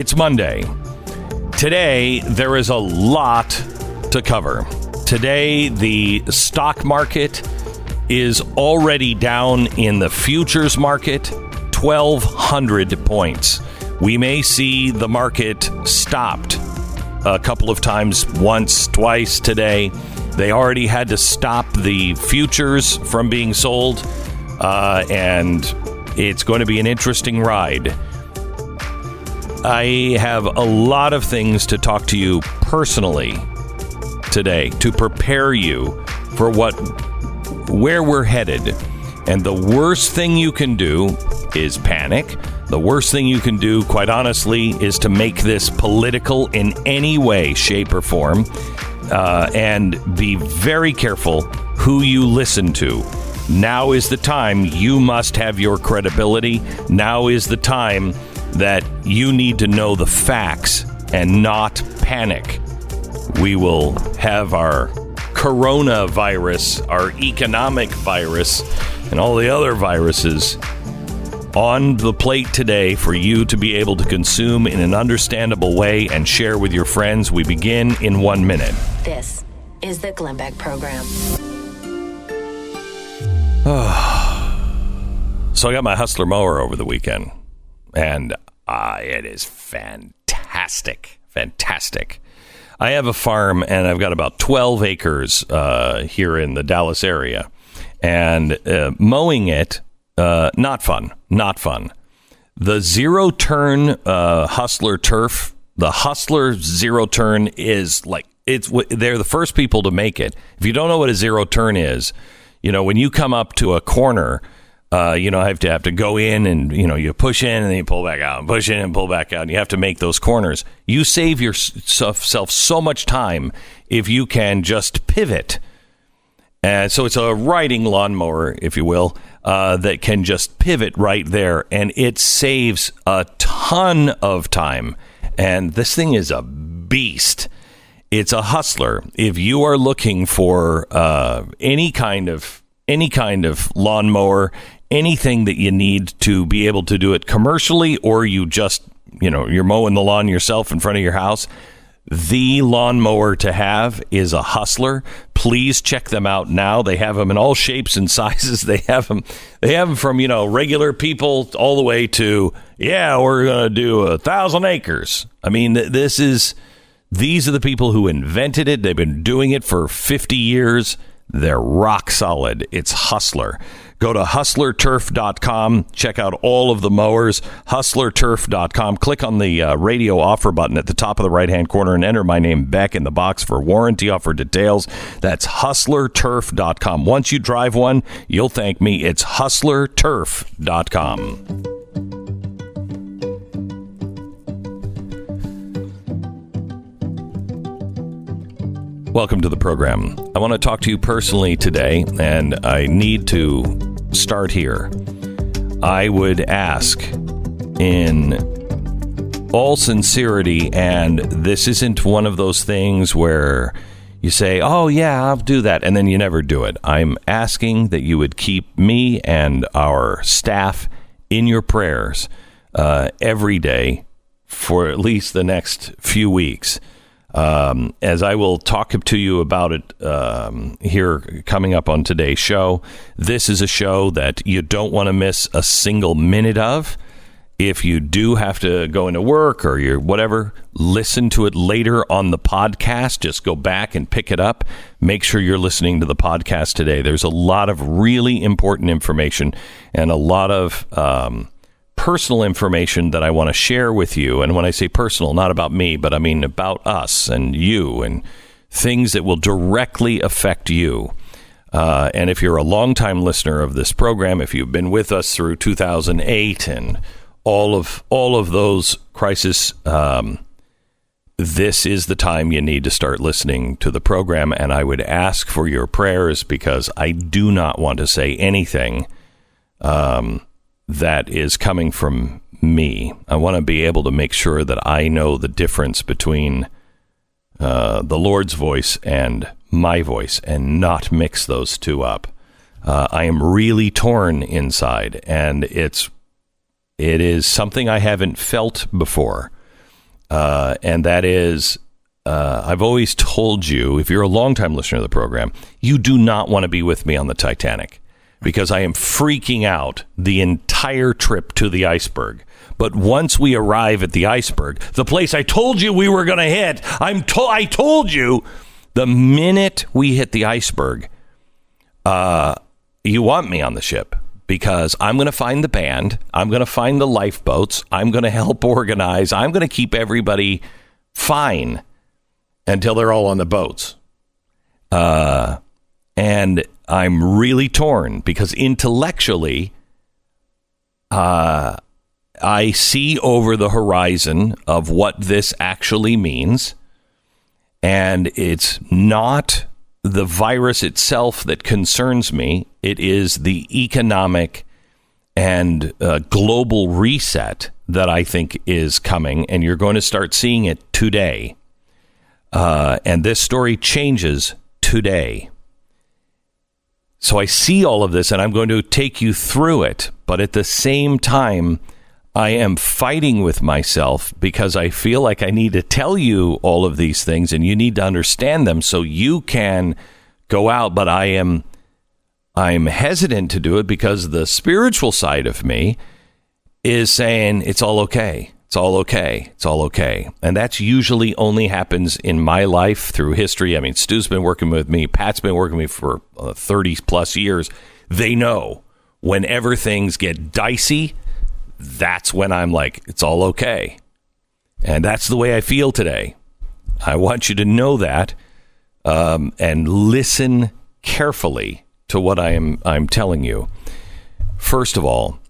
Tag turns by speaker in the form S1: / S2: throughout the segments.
S1: It's Monday. Today, there is a lot to cover. Today, the stock market is already down in the futures market, 1,200 points. We may see the market stopped a couple of times, once, twice today. They already had to stop the futures from being sold, and it's going to be an interesting ride. I have a lot of things to talk to you personally today to prepare you for where we're headed. And the worst thing you can do is panic. The worst thing you can do, quite honestly, is to make this political in any way, shape, or form. And be very careful who you listen to. Now is the time you must have your credibility. Now is the time that you need to know the facts and not panic. We will have our coronavirus, our economic virus, and all the other viruses on the plate today for you to be able to consume in an understandable way and share with your friends. We begin in 1 minute.
S2: This is the Glenn Beck Program.
S1: So I got my Hustler mower over the weekend. And it is fantastic. Fantastic. I have a farm, and I've got about 12 acres here in the Dallas area. And mowing it, not fun. Not fun. The zero-turn Hustler turf, the Hustler zero-turn is like, they're the first people to make it. If you don't know what a zero-turn is, when you come up to a corner, I have to go in and, you push in and then you pull back out, and push in and pull back out. And you have to make those corners. You save yourself so much time if you can just pivot. And so it's a riding lawnmower, if you will, that can just pivot right there. And it saves a ton of time. And this thing is a beast. It's a Hustler. If you are looking for any kind of lawnmower, anything that you need to be able to do it commercially, or you just, you're mowing the lawn yourself in front of your house, the lawnmower to have is a Hustler. Please check them out now. They have them in all shapes and sizes. They have them from, regular people all the way to, we're going to do 1,000 acres. I mean, these are the people who invented it. They've been doing it for 50 years. They're rock solid. It's Hustler. Go to hustlerturf.com. Check out all of the mowers. Hustlerturf.com. Click on the radio offer button at the top of the right-hand corner and enter my name, Beck, in the box for warranty offer details. That's hustlerturf.com. Once you drive one, you'll thank me. It's hustlerturf.com. Welcome to the program. I want to talk to you personally today, and I need to start here. I would ask in all sincerity, and this isn't one of those things where you say, oh, yeah, I'll do that, and then you never do it. I'm asking that you would keep me and our staff in your prayers every day for at least the next few weeks. As I will talk to you about it here coming up on today's show. This is a show that you don't want to miss a single minute of. If you do have to go into work or you're whatever, listen to it later on the podcast. Just go back and pick it up. Make sure you're listening to the podcast today. There's a lot of really important information and a lot of personal information that I want to share with you. And when I say personal, not about me, but I mean about us and you and things that will directly affect you. And if you're a longtime listener of this program, if you've been with us through 2008 and all of those crises, this is the time you need to start listening to the program. And I would ask for your prayers because I do not want to say anything that is coming from me. I want to be able to make sure that I know the difference between the Lord's voice and my voice and not mix those two up. I am really torn inside, and it is something I haven't felt before. and that is, I've always told you, if you're a longtime listener to the program, you do not want to be with me on the Titanic because I am freaking out the entire trip to the iceberg. But once we arrive at the iceberg, the place I told you we were going to hit, I told you the minute we hit the iceberg, you want me on the ship because I'm going to find the band. I'm going to find the lifeboats. I'm going to help organize. I'm going to keep everybody fine until they're all on the boats. And I'm really torn because intellectually, I see over the horizon of what this actually means. And it's not the virus itself that concerns me. It is the economic and global reset that I think is coming. And you're going to start seeing it today. And this story changes today. So I see all of this and I'm going to take you through it. But at the same time, I am fighting with myself because I feel like I need to tell you all of these things and you need to understand them so you can go out. But I'm hesitant to do it because the spiritual side of me is saying it's all okay. It's all okay. It's all okay. And that's usually only happens in my life through history. I mean, Stu's been working with me. Pat's been working with me for 30 plus years. They know whenever things get dicey, that's when I'm like, it's all okay. And that's the way I feel today. I want you to know that and listen carefully to what I'm telling you. First of all,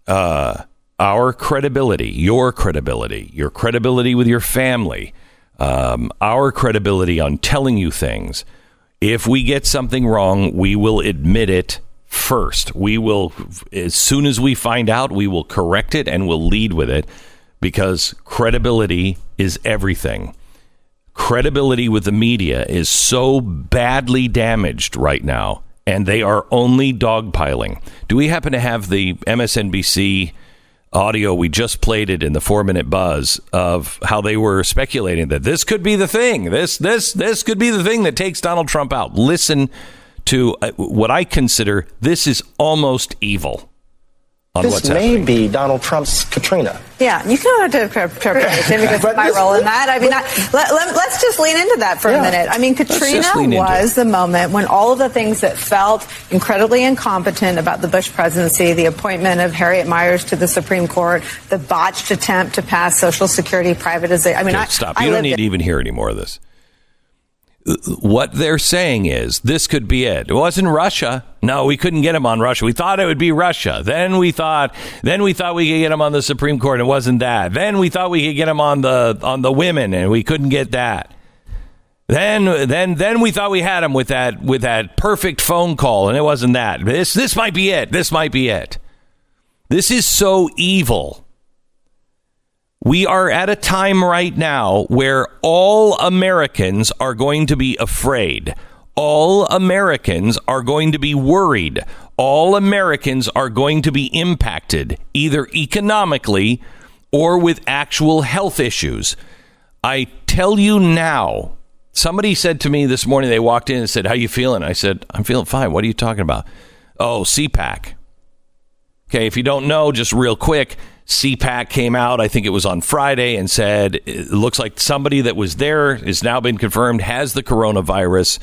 S1: our credibility, your credibility with your family, our credibility on telling you things. If we get something wrong, we will admit it first. We will, as soon as we find out, we will correct it and we'll lead with it because credibility is everything. Credibility with the media is so badly damaged right now, and they are only dogpiling. Do we happen to have the MSNBC audio? We just played it in the 4-minute buzz of how they were speculating that this could be the thing. This could be the thing that takes Donald Trump out. Listen to what I consider this is almost evil on
S3: this
S1: what's happening.
S3: This may be Donald Trump's Katrina.
S4: Yeah, you don't have to preparation because of my role in that. I mean, let's just lean into that for a minute. I mean, Katrina was the moment when all of the things that felt incredibly incompetent about the Bush presidency, the appointment of Harriet Miers to the Supreme Court, the botched attempt to pass Social Security privatization. I mean,
S1: okay, stop. You don't need to even hear any more of this. What they're saying is this could be it. It wasn't Russia. No, we couldn't get him on Russia. We thought it would be Russia. Then we thought we could get him on the Supreme Court. It wasn't that. Then we thought we could get him on the women, and we couldn't get that. Then we thought we had him with that perfect phone call, and it wasn't that. This might be it. This might be it. This is so evil. We are at a time right now where all Americans are going to be afraid. All Americans are going to be worried. All Americans are going to be impacted, either economically or with actual health issues. I tell you now, somebody said to me this morning, they walked in and said, "How you feeling?" I said, "I'm feeling fine. What are you talking about?" "Oh, CPAC." Okay, if you don't know, just real quick, CPAC came out, I think it was on Friday, and said it looks like somebody that was there has now been confirmed has the coronavirus.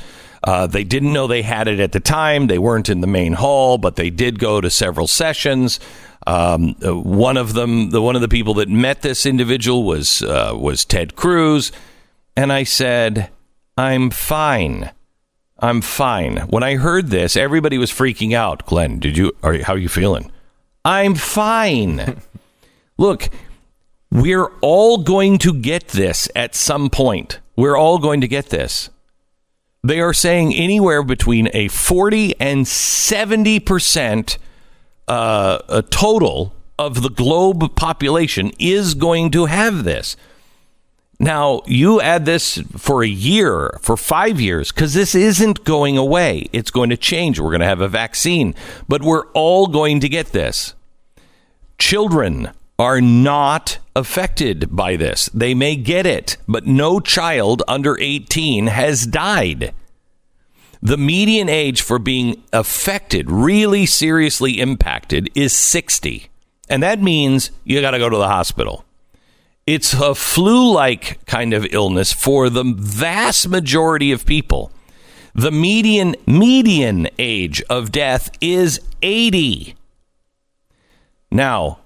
S1: They didn't know they had it at the time. They weren't in the main hall, but they did go to several sessions. One of the people that met this individual was Ted Cruz. And I said, I'm fine. I'm fine. When I heard this, everybody was freaking out. Glenn, how are you feeling? I'm fine. Look, we're all going to get this at some point. We're all going to get this. They are saying anywhere between a 40 and 70% a total of the globe population is going to have this. Now, you add this for a year, for 5 years, because this isn't going away. It's going to change. We're going to have a vaccine, but we're all going to get this. Children are not affected by this. They may get it, but no child under 18 has died. The median age for being affected, really seriously impacted, is 60. And that means you got to go to the hospital. It's a flu-like kind of illness for the vast majority of people. The median age of death is 80. Now,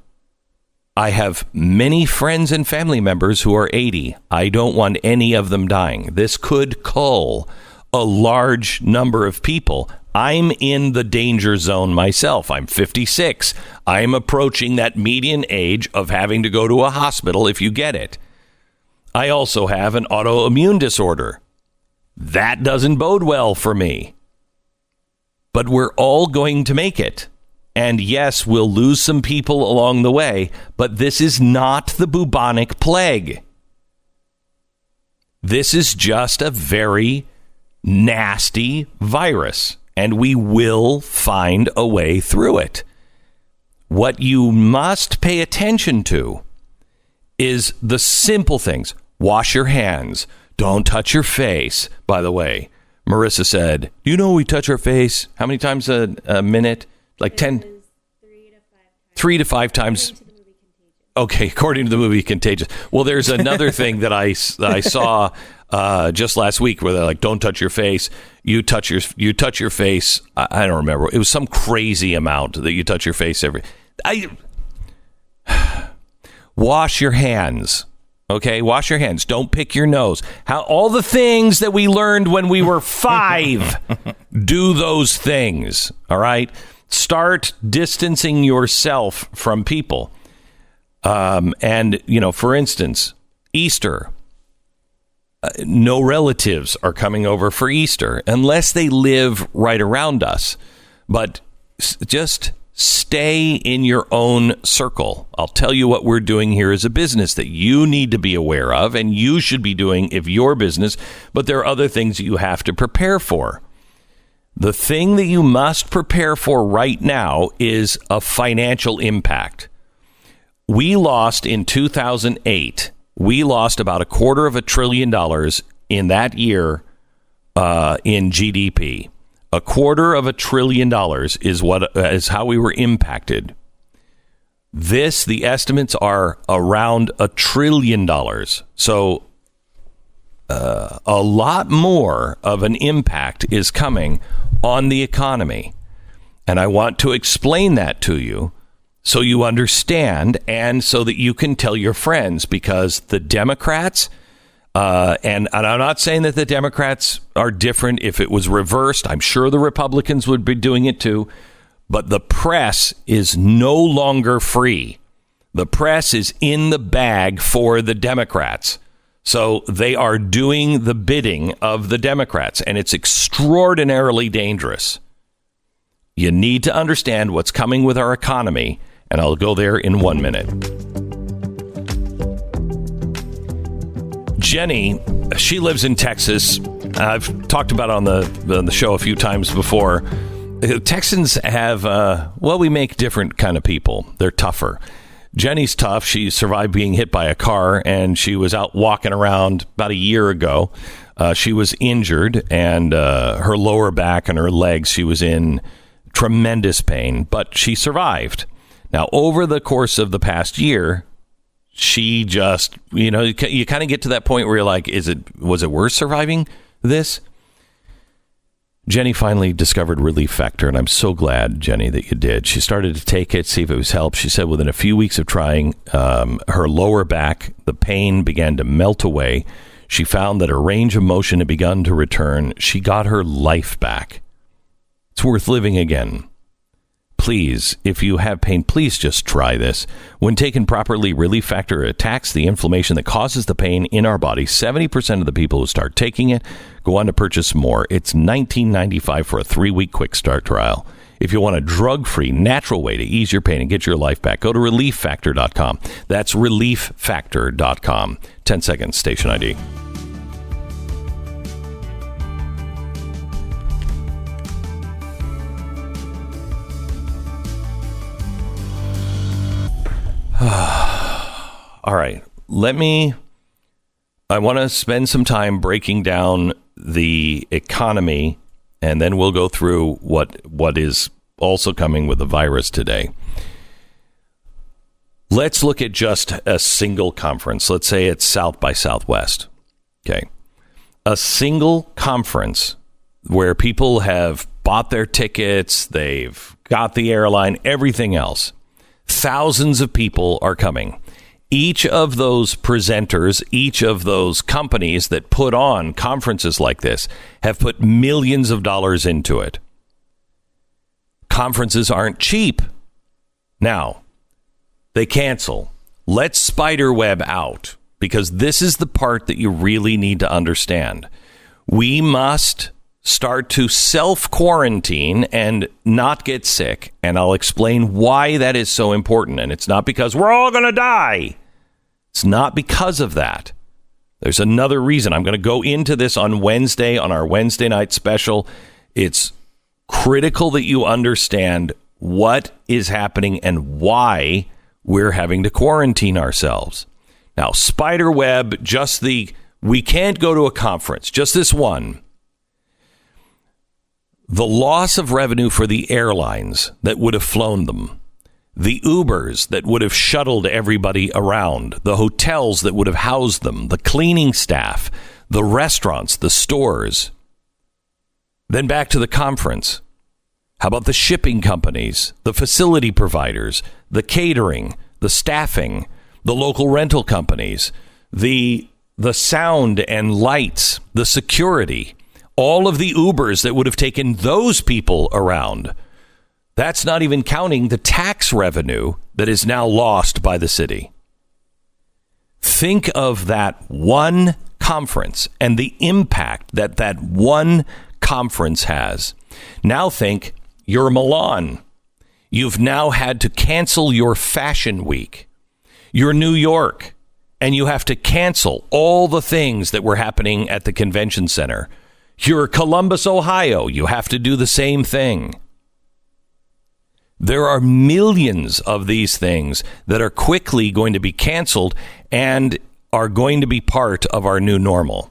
S1: I have many friends and family members who are 80. I don't want any of them dying. This could cull a large number of people. I'm in the danger zone myself. I'm 56. I'm approaching that median age of having to go to a hospital if you get it. I also have an autoimmune disorder. That doesn't bode well for me. But we're all going to make it. And yes, we'll lose some people along the way, but this is not the bubonic plague. This is just a very nasty virus, and we will find a way through it. What you must pay attention to is the simple things. Wash your hands. Don't touch your face. By the way, Marissa said, you know, we touch our face how many times a minute? Like 10? 3 to 5 times. Okay, according to the movie Contagious. Well, there's another thing that I saw just last week where they're like, don't touch your face. You touch your face. I don't remember. It was some crazy amount that you touch your face wash your hands. Okay, wash your hands. Don't pick your nose. All the things that we learned when we were 5, do those things. All right. Start distancing yourself from people. And, you know, for instance, Easter. No relatives are coming over for Easter unless they live right around us. But just stay in your own circle. I'll tell you what we're doing here as a business that you need to be aware of and you should be doing if your business. But there are other things that you have to prepare for. The thing that you must prepare for right now is a financial impact. We lost in 2008. We lost about $250 billion in that year in GDP. $250 billion is how we were impacted. The estimates are around $1 trillion. So a lot more of an impact is coming on the economy. And I want to explain that to you so you understand and so that you can tell your friends, because the Democrats, and I'm not saying that the Democrats are different. If it was reversed, I'm sure the Republicans would be doing it too. But the press is no longer free. The press is in the bag for the Democrats. So they are doing the bidding of the Democrats, and it's extraordinarily dangerous. You need to understand what's coming with our economy, and I'll go there in 1 minute. Jenny, she lives in Texas. I've talked about it on the show a few times before. Texans have, we make different kind of people. They're tougher. Jenny's tough. She survived being hit by a car, and she was out walking around about a year ago. She was injured, and her lower back and her legs, she was in tremendous pain, but she survived. Now, over the course of the past year, she just, you kind of get to that point where you're like, was it worth surviving this? Jenny finally discovered Relief Factor, and I'm so glad, Jenny, that you did. She started to take it, see if it was help. She said within a few weeks of trying, her lower back, the pain began to melt away. She found that her range of motion had begun to return. She got her life back. It's worth living again. Please, if you have pain, please just try this. When taken properly, Relief Factor attacks the inflammation that causes the pain in our body. 70% of the people who start taking it go on to purchase more. It's $19.95 for a 3-week quick start trial. If you want a drug-free, natural way to ease your pain and get your life back, go to ReliefFactor.com. That's ReliefFactor.com. 10 seconds, station ID. All right. I want to spend some time breaking down the economy, and then we'll go through what is also coming with the virus today. Let's look at just a single conference. Let's say it's South by Southwest. Okay. A single conference where people have bought their tickets, they've got the airline, everything else. Thousands of people are coming. Each of those presenters, each of those companies that put on conferences like this have put millions of dollars into it. Conferences aren't cheap. Now, they cancel. Let spiderweb out, because this is the part that you really need to understand. We must start to self-quarantine and not get sick. And I'll explain why that is so important. And it's not because we're all going to die. It's not because of that. There's another reason. I'm going to go into this on Wednesday, on our Wednesday night special. It's critical that you understand what is happening and why we're having to quarantine ourselves. Now, spiderweb, we can't go to a conference, just this one. The loss of revenue for the airlines that would have flown them, the Ubers that would have shuttled everybody around, the hotels that would have housed them, the cleaning staff, the restaurants, the stores. Then back to the conference. How about the shipping companies, the facility providers, the catering, the staffing, the local rental companies, the sound and lights, the security, all of the Ubers that would have taken those people around. That's not even counting the tax revenue that is now lost by the city. Think of that one conference and the impact that one conference has. Now think you're Milan. You've now had to cancel your fashion week. You're New York, and you have to cancel all the things that were happening at the convention center. You're Columbus, Ohio. You have to do the same thing. There are millions of these things that are quickly going to be canceled and are going to be part of our new normal.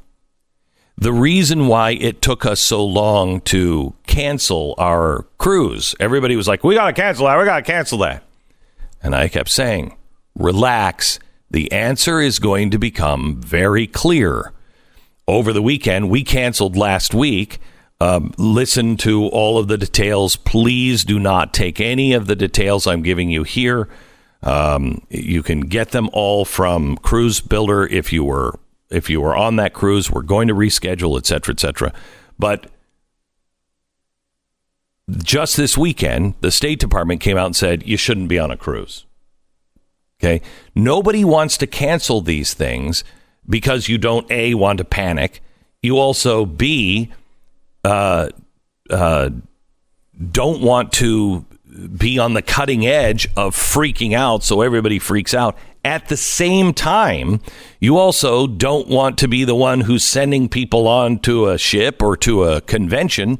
S1: The reason why it took us so long to cancel our cruise, everybody was like, we got to cancel that. We got to cancel that. And I kept saying, relax. The answer is going to become very clear. Over the weekend, we canceled last week. Listen to all of the details. Please do not take any of the details I'm giving you here. You can get them all from Cruise Builder if you were on that cruise. We're going to reschedule, et cetera, et cetera. But just this weekend, the State Department came out and said you shouldn't be on a cruise. Okay. Nobody wants to cancel these things because you don't, A, want to panic. You also, B, don't want to be on the cutting edge of freaking out, so everybody freaks out. At the same time, you also don't want to be the one who's sending people on to a ship or to a convention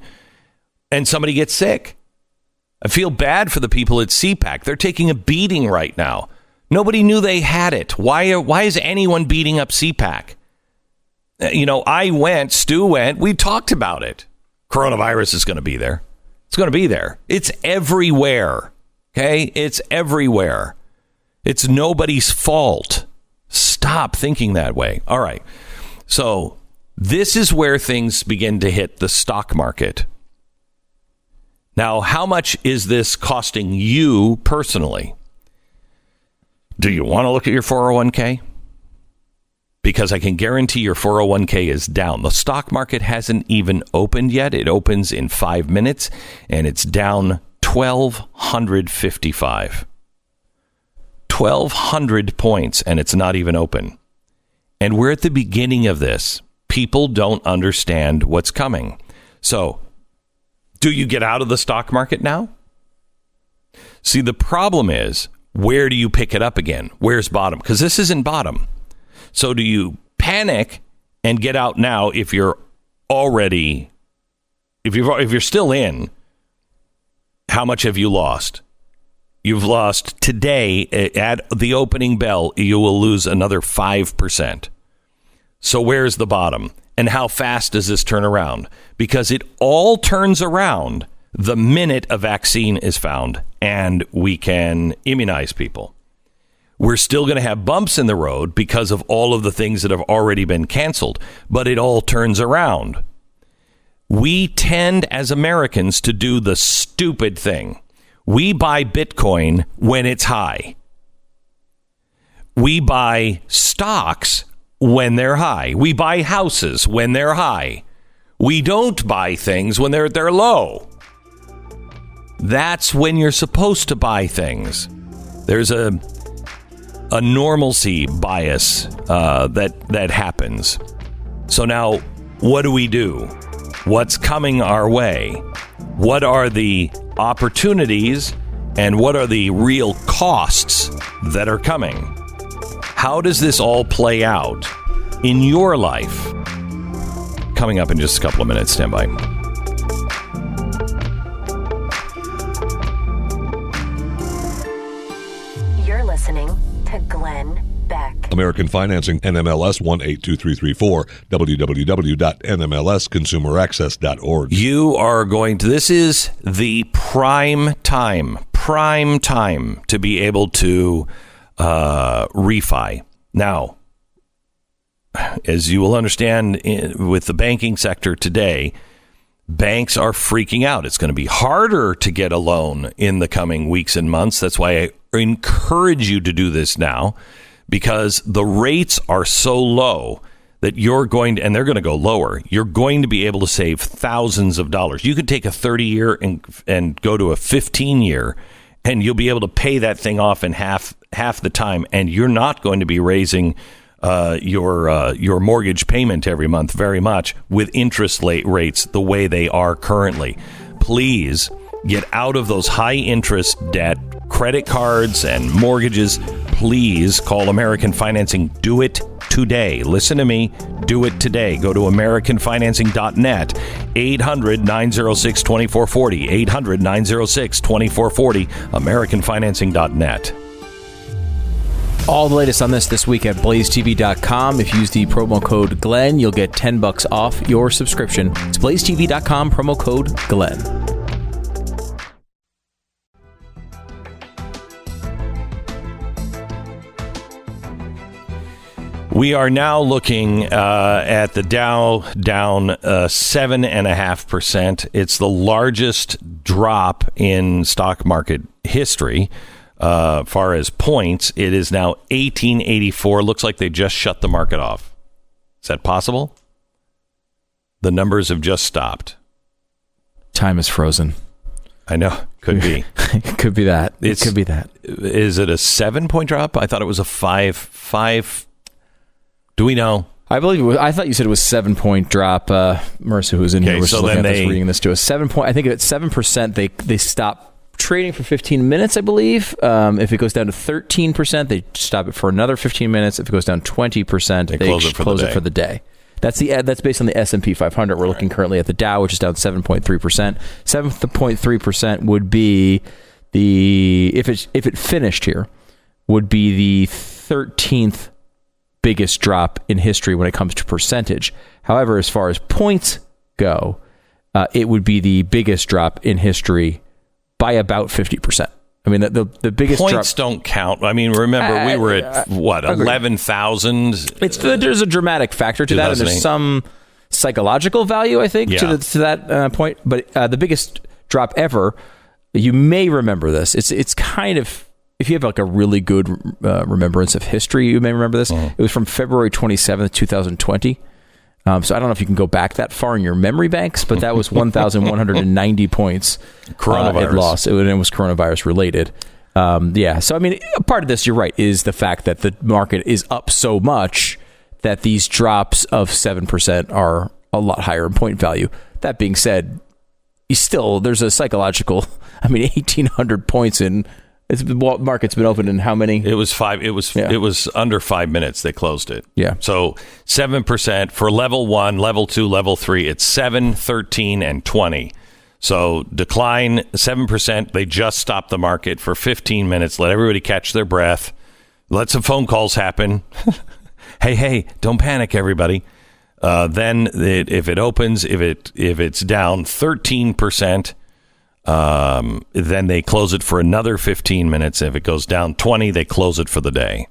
S1: and somebody gets sick. I feel bad for the people at CPAC. They're taking a beating right now. Nobody knew they had it. Why is anyone beating up CPAC? I went, Stu went, we talked about it. Coronavirus is going to be there. It's going to be there. It's everywhere. Okay? It's everywhere. It's nobody's fault. Stop thinking that way. All right. So this is where things begin to hit the stock market. Now, how much is this costing you personally? Do you want to look at your 401k? Because I can guarantee your 401k is down. The stock market hasn't even opened yet. It opens in 5 minutes, and it's down 1,255. 1,200 points, and it's not even open. And we're at the beginning of this. People don't understand what's coming. So, do you get out of the stock market now? See, the problem is, where do you pick it up again? Where's bottom? Because this isn't bottom. So do you panic and get out now if you're already, if you're still in, how much have you lost? you've lost today at the opening bell, you will lose another 5%. So where's the bottom? And how fast does this turn around? Because it all turns around the minute a vaccine is found and we can immunize people. We're still going to have bumps in the road because of all of the things that have already been canceled, but it all turns around. We tend as Americans to do the stupid thing. We buy Bitcoin when it's high. We buy stocks when they're high. We buy houses when they're high. We don't buy things when they're low. That's when you're supposed to buy things. There's a normalcy bias that happens. So now, what do? What's coming our way? What are the opportunities and what are the real costs that are coming? How does this all play out in your life? Coming up in just a couple of minutes. Stand by.
S2: You're listening to Glenn Beck.
S5: American Financing, NMLS 182334, www.nmlsconsumeraccess.org.
S1: You are going to, this is the prime time to be able to refi. Now, as you will understand with the banking sector today, banks are freaking out. It's going to be harder to get a loan in the coming weeks and months. That's why I encourage you to do this now, because the rates are so low that you're going to, and they're going to go lower. You're going to be able to save thousands of dollars. You could take a 30-year and go to a 15-year, and you'll be able to pay that thing off in half the time, and you're not going to be raising your mortgage payment every month very much with interest rates the way they are currently. Please get out of those high interest debt, credit cards and mortgages. Please call American Financing. Do it today. Listen to me. Do it today. Go to AmericanFinancing.net. 800-906-2440. 800-906-2440. AmericanFinancing.net.
S6: All the latest on this week at blazetv.com. If you use the promo code Glenn, you'll get $10 off your subscription. It's blazetv.com, promo code Glenn.
S1: We are now looking at the Dow down 7.5%. It's the largest drop in stock market history. Far as points, it is now 1884. Looks like they just shut the market off. Is that possible? The numbers have just stopped.
S6: Time is frozen.
S1: I know. Could be.
S6: It could be that. It could be that.
S1: Is it a 7-point drop? I thought it was a 5. Do we know?
S6: I believe it was, I thought you said it was 7-point drop. Marissa, who's in here, was looking at this, reading this to a 7 point. I think at 7%, they stop trading for 15 minutes, I believe. If it goes down to 13%, they stop it for another 15 minutes. If it goes down 20%, they close it for the day. That's based on the S&P 500. We're looking currently at the Dow, which is down 7.3%. 7.3% would be if it finished here, would be the 13th biggest drop in history when it comes to percentage. However, as far as points go, it would be the biggest drop in history by about 50%. I mean, the biggest
S1: points don't count. I mean, remember, we were at, 11,000?
S6: There's a dramatic factor to that, and there's some psychological value, I think, to that point. But the biggest drop ever, you may remember this. It's kind of, if you have like a really good remembrance of history, you may remember this. It was from February 27th, 2020. So I don't know if you can go back that far in your memory banks, but that was 1,190 points.
S1: Coronavirus.
S6: It lost. It was coronavirus related. So, I mean, part of this, you're right, is the fact that the market is up so much that these drops of 7% are a lot higher in point value. That being said, there's a psychological, 1,800 points in. The market's been open in how many?
S1: It was 5. It was under 5 minutes. They closed it.
S6: Yeah.
S1: So 7% for level 1, level 2, level 3. It's 7, 13, and 20. So decline 7%. They just stopped the market for 15 minutes. Let everybody catch their breath. Let some phone calls happen. Hey, don't panic, everybody. Then if it opens, if it's down 13%, then they close it for another 15 minutes. If it goes down 20, they close it for the day.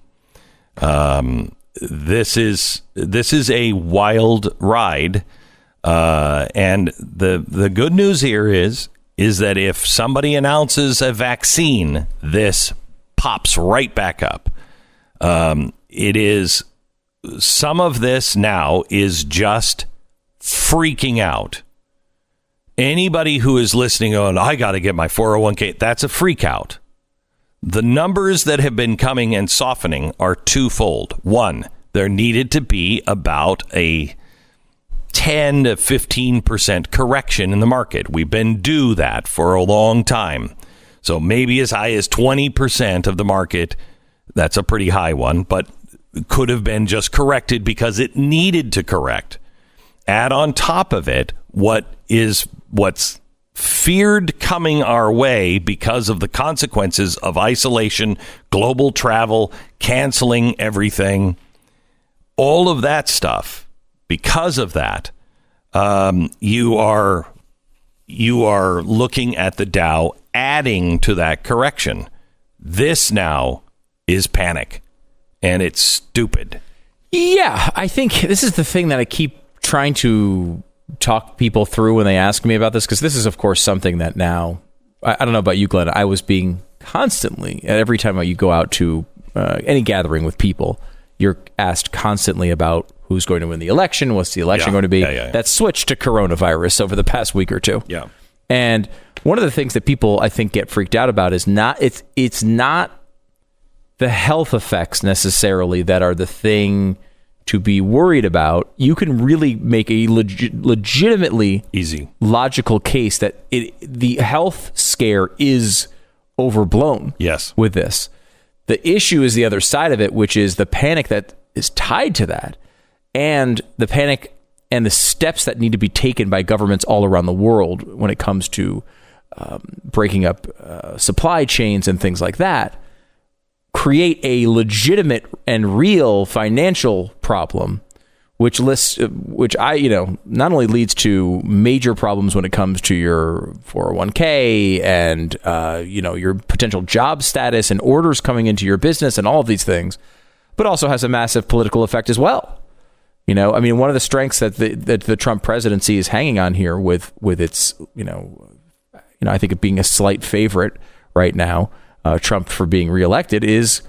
S1: This is a wild ride. And the good news here is that if somebody announces a vaccine, this pops right back up. It is some of this now is just freaking out. Anybody who is listening on, I got to get my 401k, that's a freak out. The numbers that have been coming and softening are twofold. One, there needed to be about a 10 to 15% correction in the market. We've been due that for a long time. So maybe as high as 20% of the market, that's a pretty high one, but could have been just corrected because it needed to correct. Add on top of it what's feared coming our way because of the consequences of isolation, global travel, canceling everything, all of that stuff. Because of that, you are looking at the Dow adding to that correction. This now is panic, and it's stupid.
S6: Yeah, I think this is the thing that I keep trying to talk people through when they ask me about this, because this is, of course, something that now, I don't know about you, Glenn, I was being constantly, every time you go out to any gathering with people, you're asked constantly about who's going to win the election, what's the election going to be. That's switched to coronavirus over the past week or two.
S1: Yeah.
S6: And one of the things that people, I think, get freaked out about is it's not the health effects necessarily that are the thing to be worried about. You can really make a legitimately
S1: easy,
S6: logical case that the health scare is overblown.
S1: Yes.
S6: With this. The issue is the other side of it, which is the panic that is tied to that, and the panic and the steps that need to be taken by governments all around the world when it comes to breaking up supply chains and things like that, create a legitimate and real financial problem, which not only leads to major problems when it comes to your 401k and your potential job status and orders coming into your business and all of these things, but also has a massive political effect as well. One of the strengths that the Trump presidency is hanging on here with its, I think it being a slight favorite right now, Trump for being reelected, is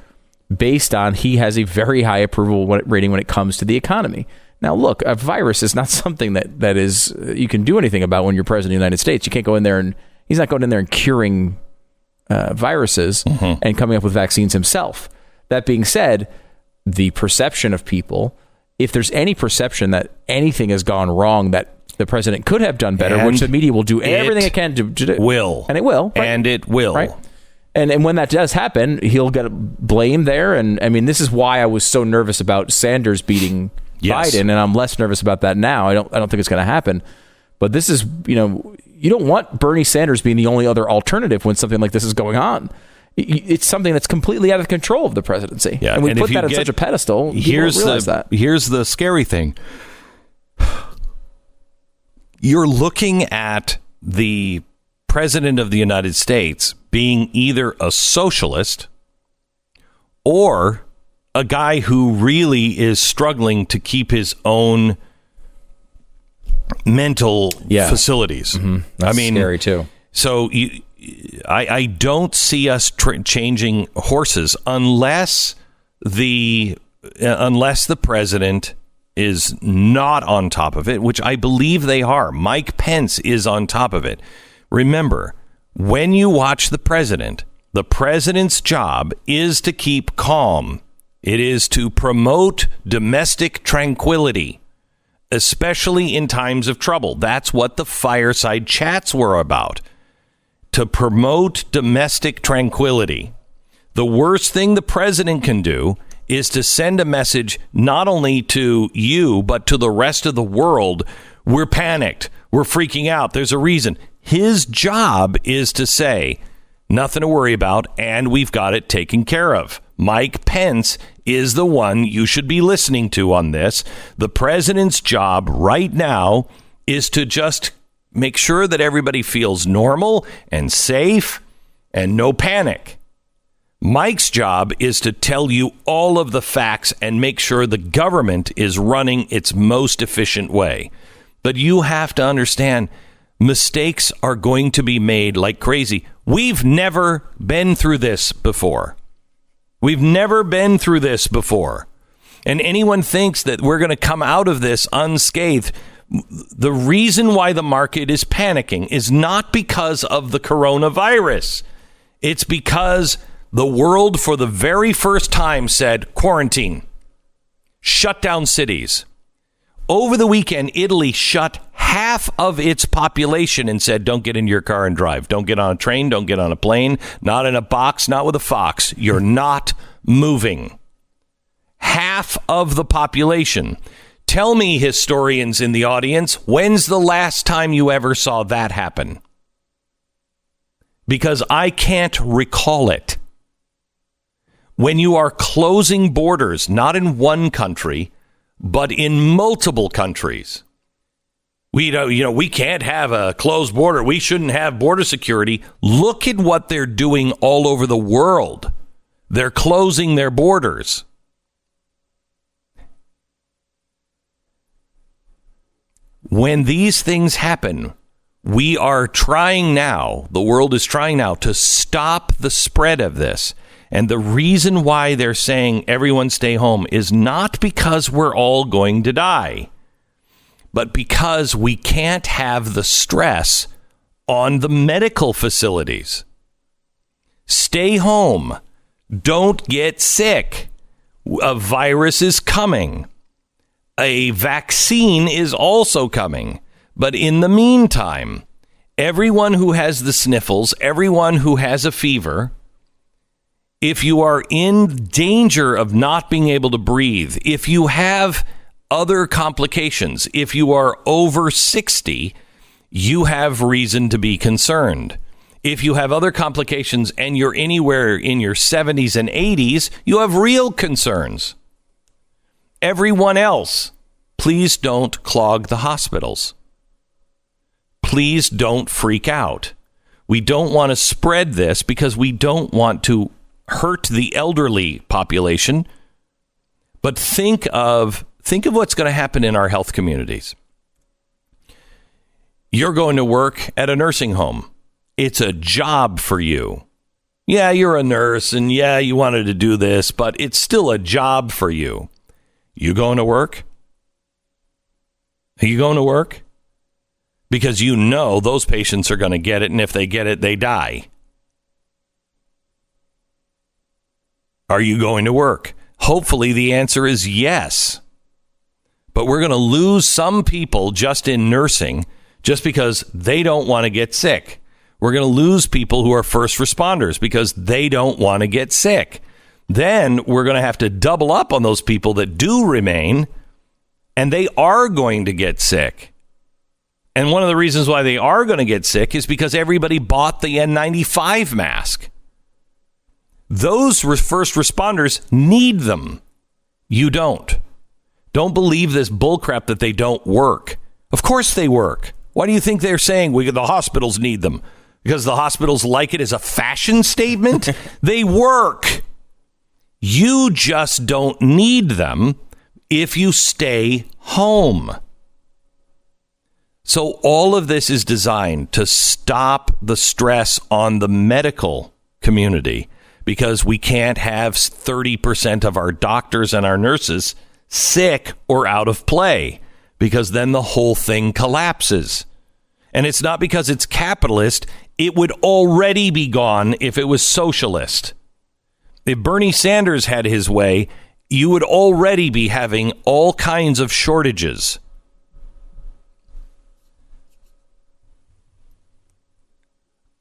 S6: based on he has a very high approval rating when it comes to the economy. Now, look, a virus is not something that is you can do anything about when you're president of the United States. You can't go in there and he's not going in there and curing viruses and coming up with vaccines himself. That being said, the perception of people, if there's any perception that anything has gone wrong, that the president could have done better, which the media will do everything it can to do. And it will. Right?
S1: And it will.
S6: Right? And when that does happen, he'll get blamed there. And this is why I was so nervous about Sanders beating Biden, and I'm less nervous about that now. I don't think it's going to happen. But this is, you don't want Bernie Sanders being the only other alternative when something like this is going on. It's something that's completely out of control of the presidency.
S1: Yeah,
S6: and we put that on such a pedestal.
S1: Here's the scary thing. You're looking at the president of the United States being either a socialist or a guy who really is struggling to keep his own mental facilities.
S6: That's scary too.
S1: So I don't see us changing horses unless the president is not on top of it, which I believe they are. Mike Pence is on top of it. Remember, when you watch the president's job is to keep calm. It is to promote domestic tranquility, especially in times of trouble. That's what the fireside chats were about, to promote domestic tranquility. The worst thing the president can do is to send a message not only to you, but to the rest of the world. We're panicked. We're freaking out. There's a reason. His job is to say, nothing to worry about, and we've got it taken care of. Mike Pence is the one you should be listening to on this. The president's job right now is to just make sure that everybody feels normal and safe and no panic. Mike's job is to tell you all of the facts and make sure the government is running its most efficient way. But you have to understand, mistakes are going to be made like crazy. We've never been through this before. We've never been through this before. And anyone thinks that we're going to come out of this unscathed. The reason why the market is panicking is not because of the coronavirus. It's because the world, for the very first time, said quarantine, shut down cities. Over the weekend, Italy shut half of its population and said, don't get in your car and drive. Don't get on a train. Don't get on a plane. Not in a box. Not with a fox. You're not moving. Half of the population. Tell me, historians in the audience, when's the last time you ever saw that happen? Because I can't recall it. When you are closing borders, not in one country, but in multiple countries. We can't have a closed border. We shouldn't have border security. Look at what they're doing all over the world. They're closing their borders. When these things happen, we are trying now, the world is trying now to stop the spread of this. And the reason why they're saying everyone stay home is not because we're all going to die, but because we can't have the stress on the medical facilities. Stay home. Don't get sick. A virus is coming. A vaccine is also coming. But in the meantime, everyone who has the sniffles, everyone who has a fever, if you are in danger of not being able to breathe, if you have other complications, if you are over 60, you have reason to be concerned. If you have other complications and you're anywhere in your 70s and 80s, you have real concerns. Everyone else, please don't clog the hospitals. Please don't freak out. We don't want to spread this because we don't want to hurt the elderly population, but think of what's going to happen in our health communities. You're going to work at a nursing home. It's a job for you. Yeah, you're a nurse, and yeah, you wanted to do this, but it's still a job for you. You going to work? Are you going to work? Because you know those patients are going to get it, and if they get it, they die. Are you going to work? Hopefully the answer is yes. But we're going to lose some people just in nursing just because they don't want to get sick. We're going to lose people who are first responders because they don't want to get sick. Then we're going to have to double up on those people that do remain, and they are going to get sick. And one of the reasons why they are going to get sick is because everybody bought the N95 mask. Those first responders need them. You don't. Don't believe this bullcrap that they don't work. Of course they work. Why do you think they're saying the hospitals need them? Because the hospitals like it as a fashion statement? They work. You just don't need them if you stay home. So all of this is designed to stop the stress on the medical community, because we can't have 30% of our doctors and our nurses sick or out of play, because then the whole thing collapses. And it's not because it's capitalist. It would already be gone if it was socialist. If Bernie Sanders had his way, you would already be having all kinds of shortages.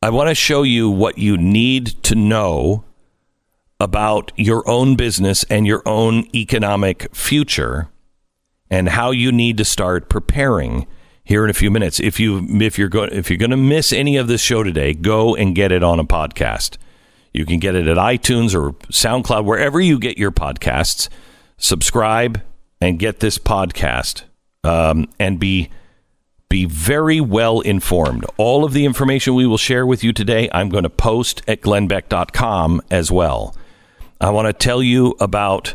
S1: I want to show you what you need to know about your own business and your own economic future and how you need to start preparing. here in a few minutes. If you're going to miss any of this show today, go and get it on a podcast. You can get it at iTunes or SoundCloud, wherever you get your podcasts. Subscribe and get this podcast, and be very well informed. All of the information we will share with you today, I'm going to post at glennbeck.com as well. I want to tell you about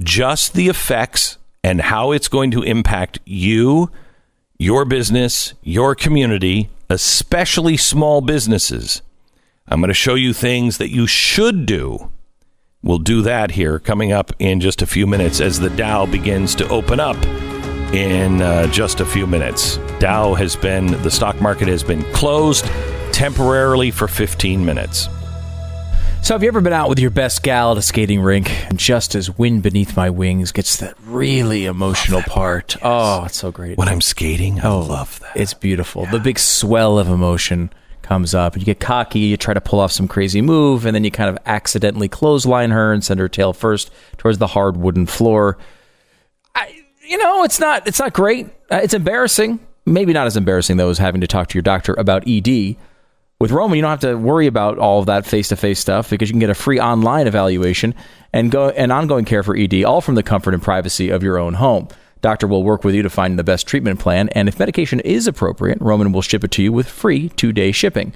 S1: just the effects and how it's going to impact you, your business, your community, especially small businesses. I'm going to show you things that you should do. We'll do that here coming up in just a few minutes as the Dow begins to open up in just a few minutes. The stock market has been closed temporarily for 15 minutes.
S6: So have you ever been out with your best gal at a skating rink, and just as Wind Beneath My Wings gets that really emotional part? Yes. Oh, it's so great.
S1: When I'm skating, I love that.
S6: It's beautiful. Yeah. The big swell of emotion comes up, and you get cocky, you try to pull off some crazy move, and then you kind of accidentally clothesline her and send her tail first towards the hard wooden floor. It's not great. It's embarrassing. Maybe not as embarrassing, though, as having to talk to your doctor about ED. With Roman, you don't have to worry about all of that face-to-face stuff because you can get a free online evaluation and ongoing care for ED, all from the comfort and privacy of your own home. Doctor will work with you to find the best treatment plan, and if medication is appropriate, Roman will ship it to you with free 2-day shipping.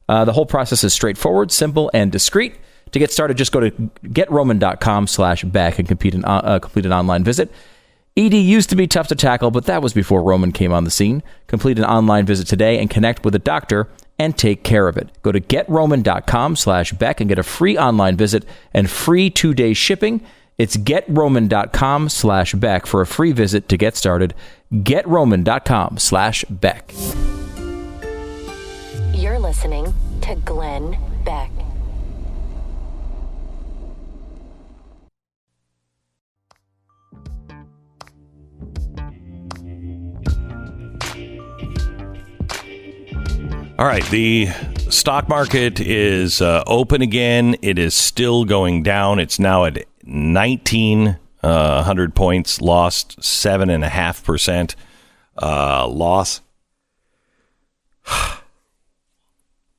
S6: The whole process is straightforward, simple, and discreet. To get started, just go to getroman.com/Beck and complete an online visit. ED used to be tough to tackle, but that was before Roman came on the scene. Complete an online visit today and connect with a doctor and take care of it. Go to getroman.com/Beck and get a free online visit and free 2-day shipping. It's getroman.com/Beck for a free visit to get started. Getroman.com/Beck.
S2: You're listening to Glenn Beck.
S1: All right, the stock market is open again. It is still going down. It's now at 1,900 points, lost 7.5% loss.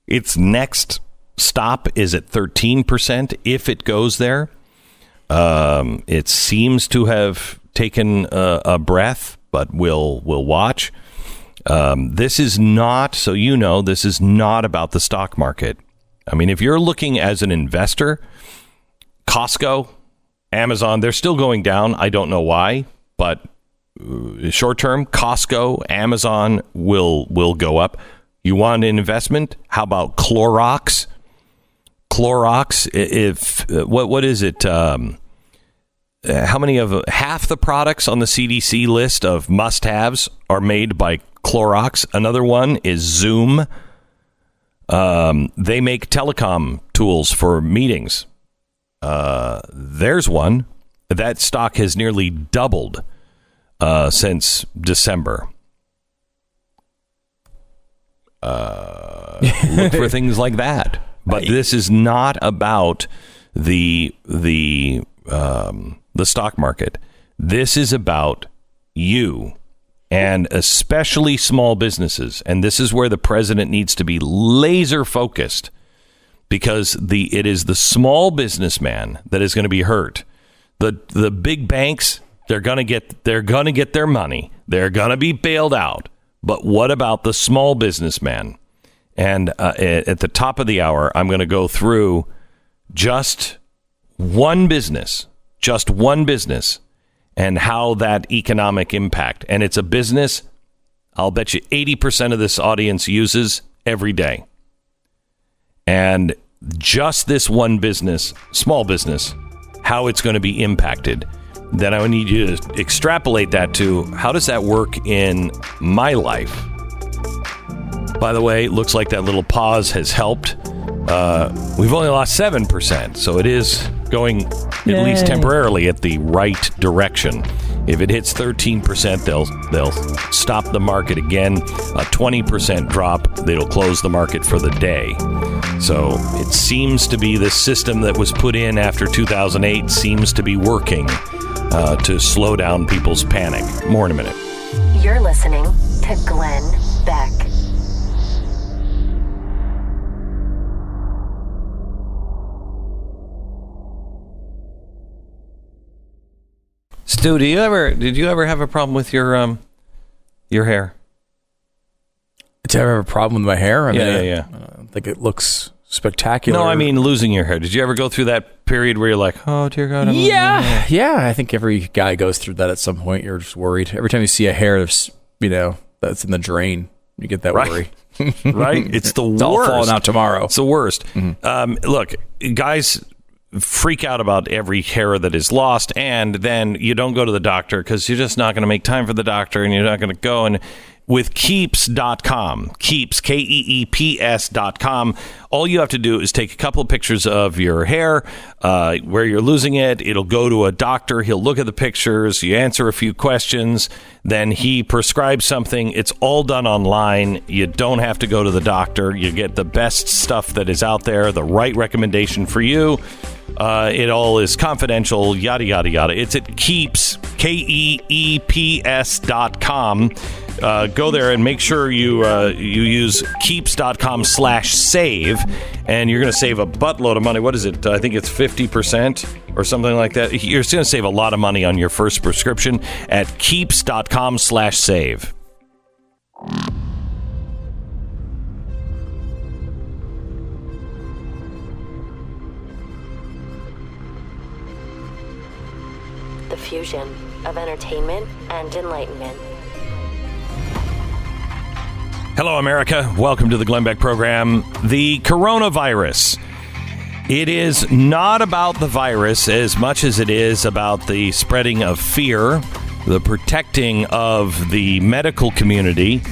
S1: Its next stop is at 13% if it goes there. It seems to have taken a breath, but we'll watch. This is not, so this is not about the stock market. I mean, if you're looking as an investor, Costco, Amazon, they're still going down. I don't know why, but short term, Costco, Amazon will go up. You want an investment? How about Clorox? Clorox, what is it? How many of half the products on the CDC list of must-haves are made by Clorox? Another one is Zoom. They make telecom tools for meetings. There's one. That stock has nearly doubled since December. Look for things like that. But this is not about the stock market. This is about you, and especially small businesses. And this is where the president needs to be laser focused, because it is the small businessman that is going to be hurt. The big banks, they're going to get their money. They're going to be bailed out. But what about the small businessman? And at the top of the hour, I'm going to go through just one business, and how that economic impact. And it's a business I'll bet you 80% of this audience uses every day. And just this one business, small business, how it's going to be impacted. Then I need you to extrapolate that to how does that work in my life? By the way, it looks like that little pause has helped. We've only lost 7%, so it is going at least temporarily at the right direction. If it hits 13%, they'll stop the market again. A 20% drop, it'll close the market for the day. So it seems to be this system that was put in after 2008 seems to be working to slow down people's panic. More in a minute.
S2: You're listening to to Glenn Beck.
S1: Stu, did you ever have a problem with your hair?
S6: Did I ever have a problem with my hair? I
S1: mean,
S6: think it looks spectacular.
S1: No, I mean losing your hair. Did you ever go through that period where you're like, oh dear God?
S6: Yeah. I think every guy goes through that at some point. You're just worried every time you see a hair that's that's in the drain. You get that worry,
S1: right? It's the worst. It's
S6: all falling out tomorrow.
S1: It's the worst. Mm-hmm. Look, guys freak out about every hair that is lost, and then you don't go to the doctor because you're just not going to make time for the doctor, and you're not going to go. And with Keeps.com, Keeps, Keeps.com, all you have to do is take a couple of pictures of your hair, where you're losing it. It'll go to a doctor. He'll look at the pictures. You answer a few questions. Then he prescribes something. It's all done online. You don't have to go to the doctor. You get the best stuff that is out there, the right recommendation for you. It all is confidential, yada, yada, yada. It's at Keeps, Keeps.com. Go there and make sure you use Keeps.com/save, and you're going to save a buttload of money. What is it? I think it's 50% or something like that. You're going to save a lot of money on your first prescription at Keeps.com/save.
S2: The fusion of entertainment and enlightenment.
S1: Hello, America. Welcome to the Glenn Beck program. The coronavirus. It is not about the virus as much as it is about the spreading of fear, the protecting of the medical community,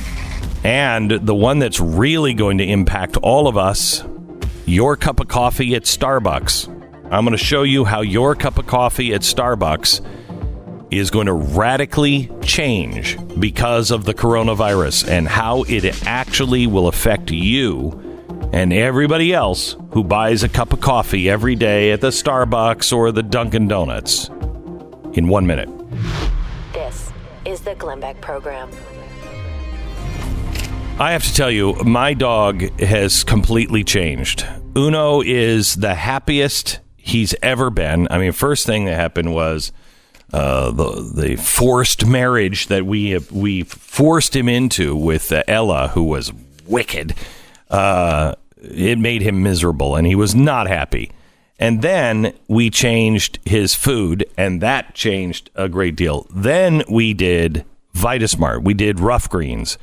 S1: and the one that's really going to impact all of us, your cup of coffee at Starbucks. I'm going to show you how your cup of coffee at Starbucks is going to radically change because of the coronavirus and how it actually will affect you and everybody else who buys a cup of coffee every day at the Starbucks or the Dunkin' Donuts. In 1 minute.
S2: This is the Glenn Beck program.
S1: I have to tell you, my dog has completely changed. Uno is the happiest he's ever been. I mean, first thing that happened was the forced marriage that we forced him into with Ella, who was wicked. It made him miserable, and he was not happy. And then we changed his food, and that changed a great deal. Then we did Vitasmart. We did Rough Greens.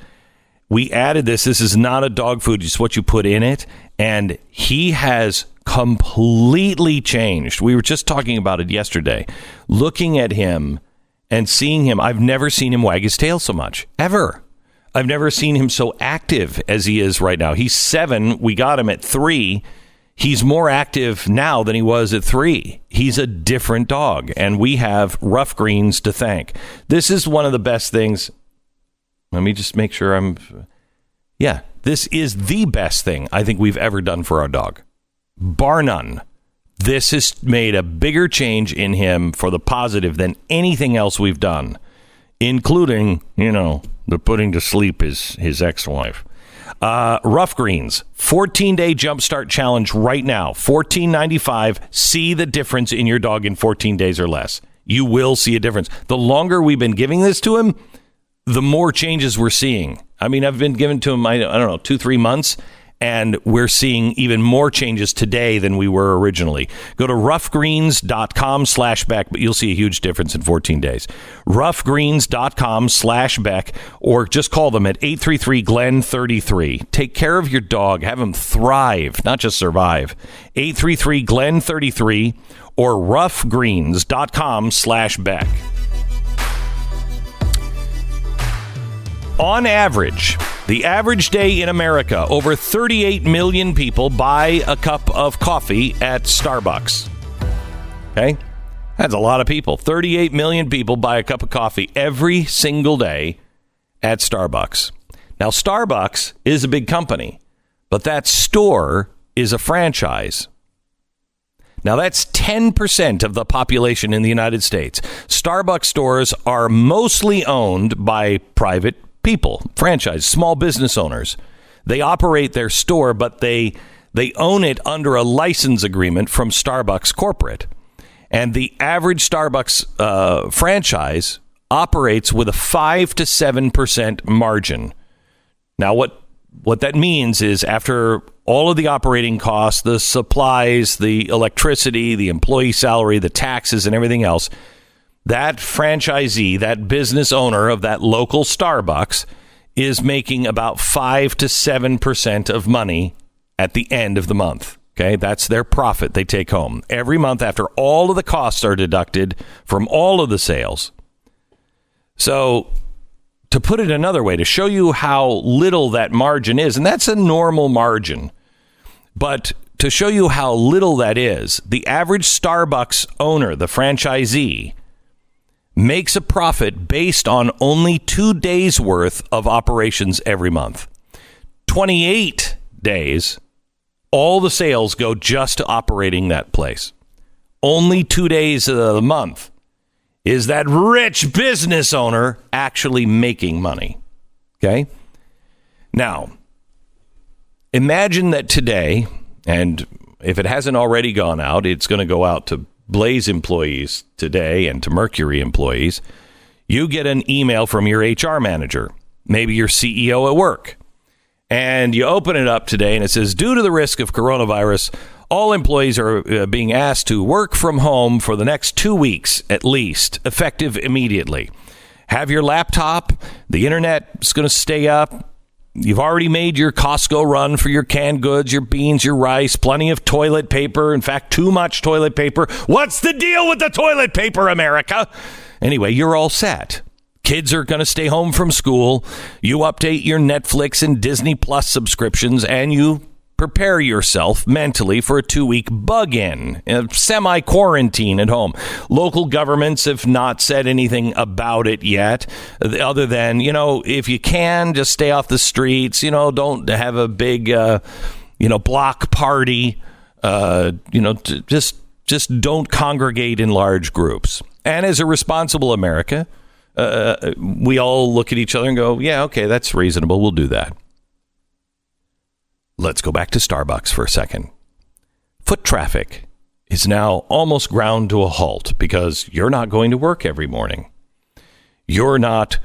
S1: We added this. This is not a dog food. It's what you put in it. And he has completely changed. We were just talking about it yesterday. Looking at him and seeing him, I've never seen him wag his tail so much, ever. I've never seen him so active as he is right now. He's 7. We got him at 3. He's more active now than he was at 3. He's a different dog, and we have Rough Greens to thank. This is one of the best things. Let me just make sure this is the best thing I think we've ever done for our dog. Bar none. This has made a bigger change in him for the positive than anything else we've done, including, the putting to sleep his ex-wife. Rough Greens, 14-day Jumpstart Challenge right now, $14.95. See the difference in your dog in 14 days or less. You will see a difference. The longer we've been giving this to him, the more changes we're seeing. I mean, I've been giving to him, I don't know, 2-3 months, and we're seeing even more changes today than we were originally. Go to roughgreens.com/Beck, but you'll see a huge difference in 14 days. roughgreens.com/Beck, or just call them at 833-GLEN-33. Take care of your dog. Have him thrive, not just survive. 833-GLEN-33 or roughgreens.com/Beck. On average, the average day in America, over 38 million people buy a cup of coffee at Starbucks. Okay? That's a lot of people. 38 million people buy a cup of coffee every single day at Starbucks. Now, Starbucks is a big company, but that store is a franchise. Now, that's 10% of the population in the United States. Starbucks stores are mostly owned by private people, franchise, small business owners. They operate their store, but they own it under a license agreement from Starbucks corporate. And the average Starbucks franchise operates with a 5 to 7% margin. Now, what that means is after all of the operating costs, the supplies, the electricity, the employee salary, the taxes, and everything else, that franchisee, that business owner of that local Starbucks is making about 5 to 7% of money at the end of the month. Okay, that's their profit they take home every month after all of the costs are deducted from all of the sales. So to put it another way, to show you how little that margin is, and that's a normal margin, but to show you how little that is, the average Starbucks owner, the franchisee, makes a profit based on only 2 days worth of operations every month. 28 days, all the sales go just to operating that place. Only 2 days of the month is that rich business owner actually making money. Okay? Now, imagine that today, and if it hasn't already gone out, it's going to go out to Blaze employees today and to Mercury employees. You get an email from your HR manager, maybe your CEO at work, and you open it up today and it says, due to the risk of coronavirus, all employees are being asked to work from home for the next 2 weeks at least, effective immediately. Have your laptop. The internet is going to stay up. You've already made your Costco run for your canned goods, your beans, your rice, plenty of toilet paper. In fact, too much toilet paper. What's the deal with the toilet paper, America? Anyway, you're all set. Kids are going to stay home from school. You update your Netflix and Disney Plus subscriptions, and you prepare yourself mentally for a 2-week bug-in, semi-quarantine at home. Local governments have not said anything about it yet, other than, if you can, just stay off the streets. Don't have a big, block party. Just don't congregate in large groups. And as a responsible America, we all look at each other and go, yeah, okay, that's reasonable. We'll do that. Let's go back to Starbucks for a second. Foot traffic is now almost ground to a halt because you're not going to work every morning. You're not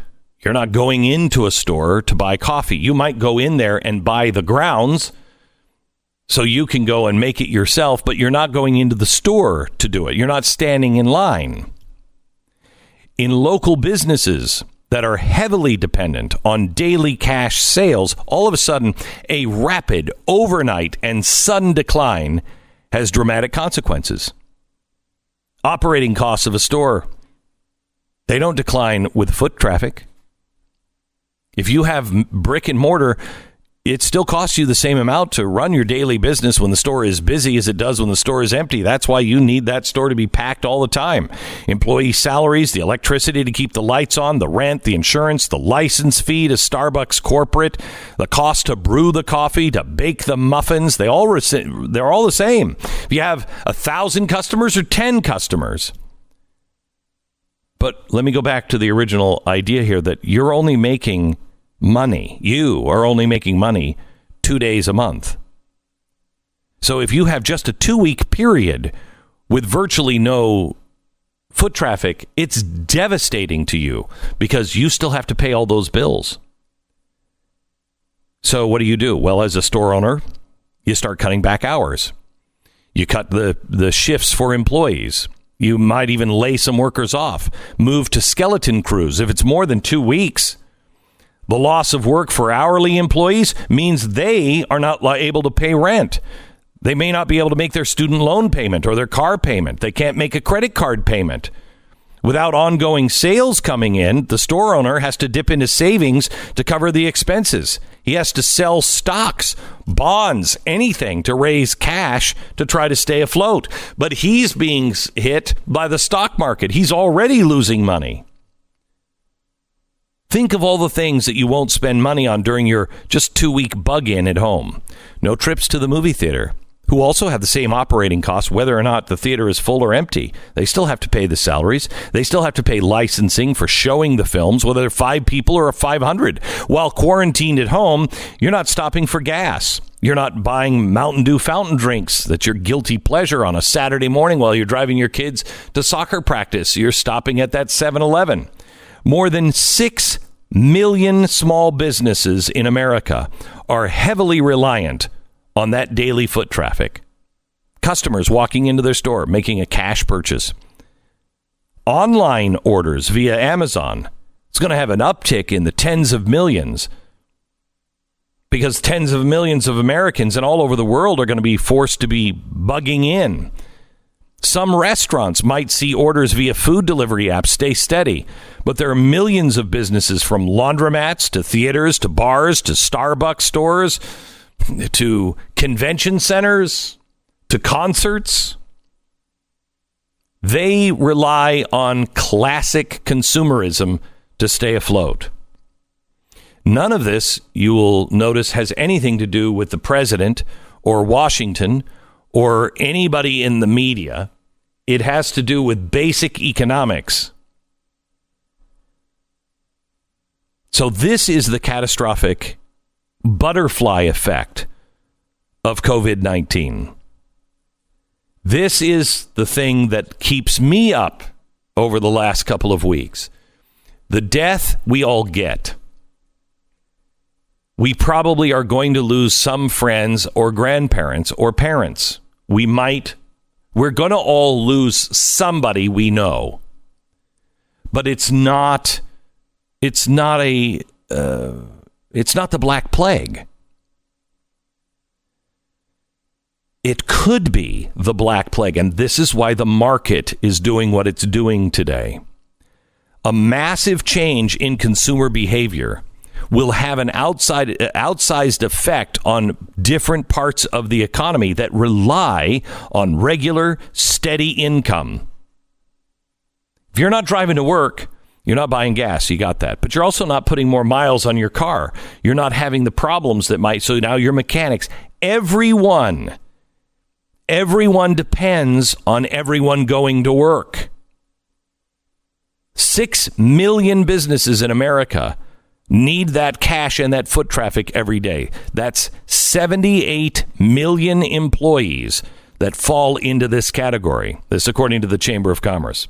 S1: going into a store to buy coffee. You might go in there and buy the grounds so you can go and make it yourself, but you're not going into the store to do it. You're not standing in line. In local businesses that are heavily dependent on daily cash sales, all of a sudden, a rapid, overnight, and sudden decline has dramatic consequences. Operating costs of a store, they don't decline with foot traffic. If you have brick and mortar, it still costs you the same amount to run your daily business when the store is busy as it does when the store is empty. That's why you need that store to be packed all the time. Employee salaries, the electricity to keep the lights on, the rent, the insurance, the license fee to Starbucks corporate, the cost to brew the coffee, to bake the muffins, they're all the same. If you have 1,000 customers or 10 customers. But let me go back to the original idea here that you're only making money. You are only making money 2 days a month. So if you have just a 2-week period with virtually no foot traffic, it's devastating to you because you still have to pay all those bills. So what do? Well, as a store owner, you start cutting back hours. You cut the shifts for employees. You might even lay some workers off, move to skeleton crews if it's more than 2 weeks. The loss of work for hourly employees means they are not able to pay rent. They may not be able to make their student loan payment or their car payment. They can't make a credit card payment. Without ongoing sales coming in, the store owner has to dip into savings to cover the expenses. He has to sell stocks, bonds, anything to raise cash to try to stay afloat. But he's being hit by the stock market. He's already losing money. Think of all the things that you won't spend money on during your just 2-week bug-in at home. No trips to the movie theater. who also have the same operating costs, whether or not the theater is full or empty. They still have to pay the salaries. They still have to pay licensing for showing the films, whether they're 5 people or 500. While quarantined at home, you're not stopping for gas. You're not buying Mountain Dew fountain drinks. That's your guilty pleasure on a Saturday morning while you're driving your kids to soccer practice. You're stopping at that 7-Eleven. More than 6 million small businesses in America are heavily reliant on that daily foot traffic. Customers walking into their store, making a cash purchase. Online orders via Amazon. It's going to have an uptick in the tens of millions because tens of millions of Americans and all over the world are going to be forced to be bugging in. Some restaurants might see orders via food delivery apps stay steady, but there are millions of businesses from laundromats to theaters to bars to Starbucks stores to convention centers, to concerts. They rely on classic consumerism to stay afloat. None of this, you will notice, has anything to do with the president or Washington or anybody in the media. It has to do with basic economics. So this is the catastrophic butterfly effect of COVID-19. This is the thing that keeps me up over the last couple of weeks. The death we all get. We probably are going to lose some friends or grandparents or parents. We're going to all lose somebody we know. But it's not the Black Plague. It could be the Black Plague, and this is why the market is doing what it's doing today. A massive change in consumer behavior will have an outsized effect on different parts of the economy that rely on regular, steady income. If you're not driving to work, you're not buying gas, you got that. But you're also not putting more miles on your car. You're not having the problems that might. So now your mechanics, everyone depends on everyone going to work. 6 million businesses in America need that cash and that foot traffic every day. That's 78 million employees that fall into this category. This according to the Chamber of Commerce.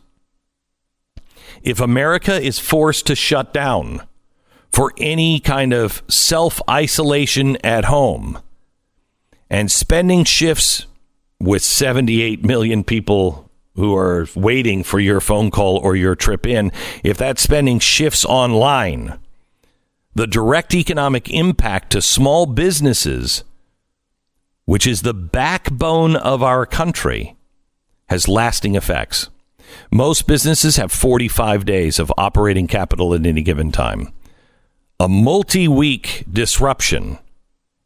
S1: If America is forced to shut down for any kind of self-isolation at home and spending shifts with 78 million people who are waiting for your phone call or your trip in, if that spending shifts online, the direct economic impact to small businesses, which is the backbone of our country, has lasting effects. Most businesses have 45 days of operating capital at any given time. A multi-week disruption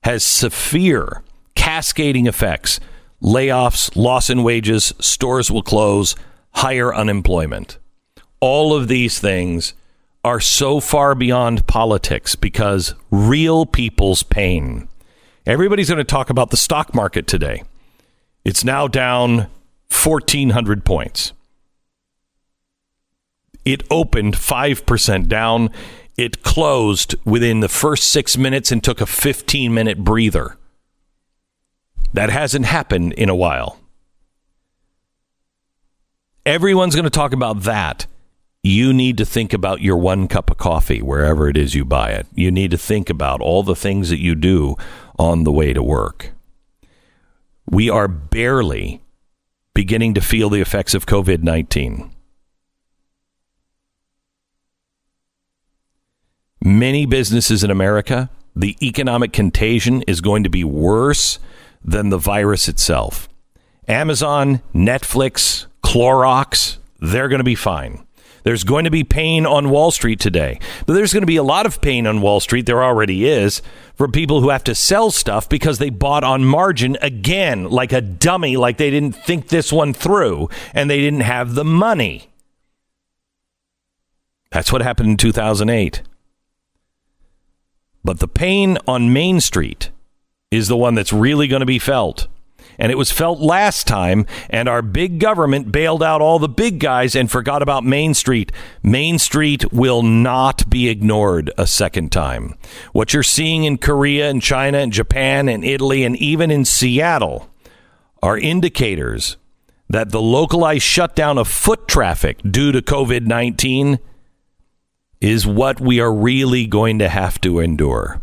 S1: has severe cascading effects. Layoffs, loss in wages, stores will close, higher unemployment. All of these things are so far beyond politics because real people's pain. Everybody's going to talk about the stock market today. It's now down 1,400 points. It opened 5% down. It closed within the first 6 minutes and took a 15-minute breather. That hasn't happened in a while. Everyone's going to talk about that. You need to think about your 1 cup of coffee, wherever it is you buy it. You need to think about all the things that you do on the way to work. We are barely beginning to feel the effects of COVID-19. Many businesses in America, the economic contagion is going to be worse than the virus itself. Amazon, Netflix, Clorox, they're going to be fine. There's going to be pain on Wall Street today. But there's going to be a lot of pain on Wall Street, there already is, for people who have to sell stuff because they bought on margin again, like a dummy, like they didn't think this one through, and they didn't have the money. That's what happened in 2008. But the pain on Main Street is the one that's really going to be felt. And it was felt last time, and our big government bailed out all the big guys and forgot about Main Street. Main Street will not be ignored a second time. What you're seeing in Korea and China and Japan and Italy and even in Seattle are indicators that the localized shutdown of foot traffic due to COVID-19 is what we are really going to have to endure.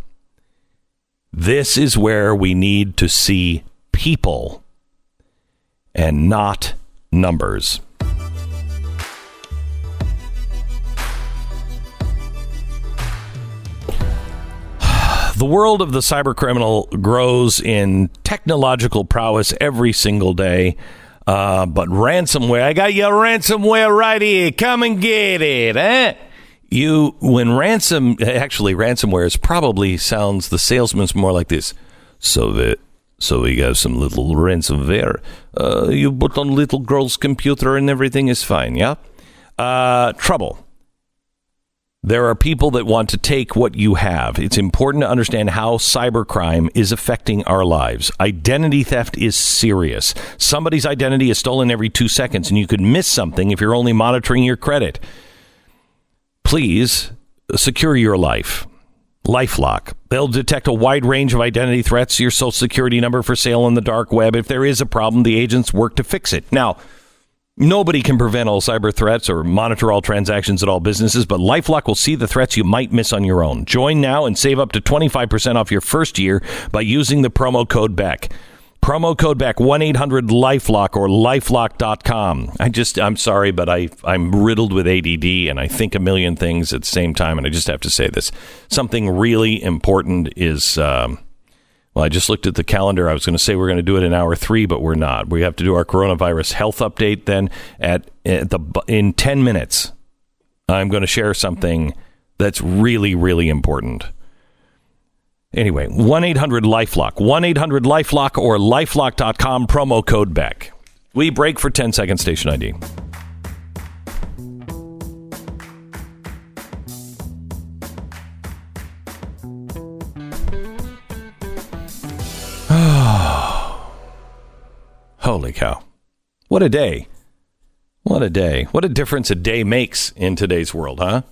S1: This is where we need to see people and not numbers. The world of the cybercriminal grows in technological prowess every single day. But ransomware, I got your ransomware right here. Come and get it, eh? Ransomware is probably sounds, the salesman's more like this. So we got some little ransomware. You put on little girl's computer and everything is fine, yeah? Trouble. There are people that want to take what you have. It's important to understand how cybercrime is affecting our lives. Identity theft is serious. Somebody's identity is stolen every 2 seconds, and you could miss something if you're only monitoring your credit. Please secure your life. LifeLock. They'll detect a wide range of identity threats, your social security number for sale on the dark web. If there is a problem, the agents work to fix it. Now, nobody can prevent all cyber threats or monitor all transactions at all businesses, but LifeLock will see the threats you might miss on your own. Join now and save up to 25% off your first year by using the promo code Beck. Promo code Beck, 1-800-LifeLock or lifelock.com. I'm sorry, but I'm riddled with ADD and I think a million things at the same time, and I just have to say this. Something really important is... Well, I just looked at the calendar. I was going to say we're going to do it in hour 3, but we're not. We have to do our coronavirus health update then in 10 minutes. I'm going to share something that's really, really important. Anyway, 1-800-LifeLock. 1-800-LifeLock or lifelock.com, promo code Beck. We break for 10 seconds, station ID. Holy cow. What a day. What a day. What a difference a day makes in today's world, huh?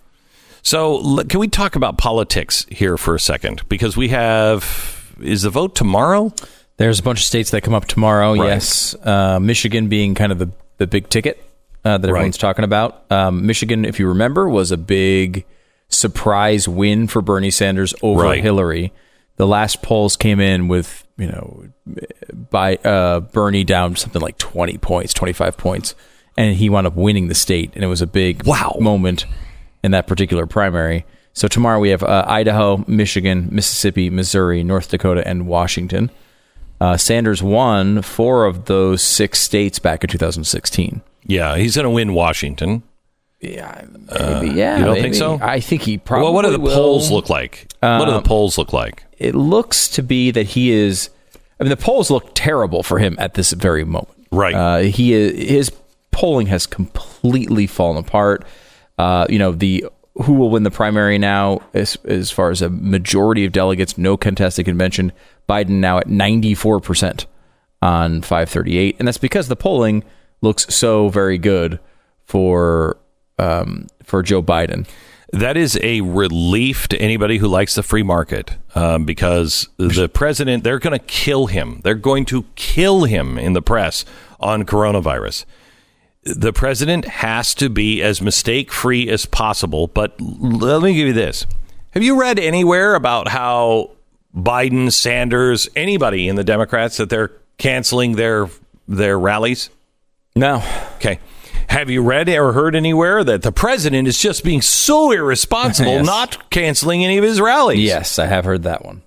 S1: So can we talk about politics here for a second? Because we have, is the vote tomorrow?
S6: There's a bunch of states that come up tomorrow, right. Yes. Michigan being kind of the big ticket that everyone's talking about. Michigan, if you remember, was a big surprise win for Bernie Sanders over Hillary. The last polls came in with, by Bernie down something like 20 points, 25 points, and he wound up winning the state. And it was a big moment in that particular primary. So tomorrow we have Idaho, Michigan, Mississippi, Missouri, North Dakota, and Washington. Sanders won 4 of those 6 states back in 2016.
S1: Yeah, he's going to win Washington.
S6: Yeah, maybe. You
S1: don't think so?
S6: I think he probably will.
S1: What do the polls look like? What do the polls look like?
S6: It looks to be that he is... I mean, the polls look terrible for him at this very moment.
S1: Right.
S6: His polling has completely fallen apart. Who will win the primary now, as far as a majority of delegates, no contested convention. Biden now at 94% on 538, and that's because the polling looks so very good for Joe Biden.
S1: That is a relief to anybody who likes the free market, because the president, they're going to kill him. They're going to kill him in the press on coronavirus. The president has to be as mistake-free as possible. But let me give you this. Have you read anywhere about how Biden, Sanders, anybody in the Democrats, that they're canceling their rallies?
S6: No.
S1: Okay. Have you read or heard anywhere that the president is just being so irresponsible,
S6: Yes.
S1: not canceling any of his rallies?
S6: Yes, I have heard that one.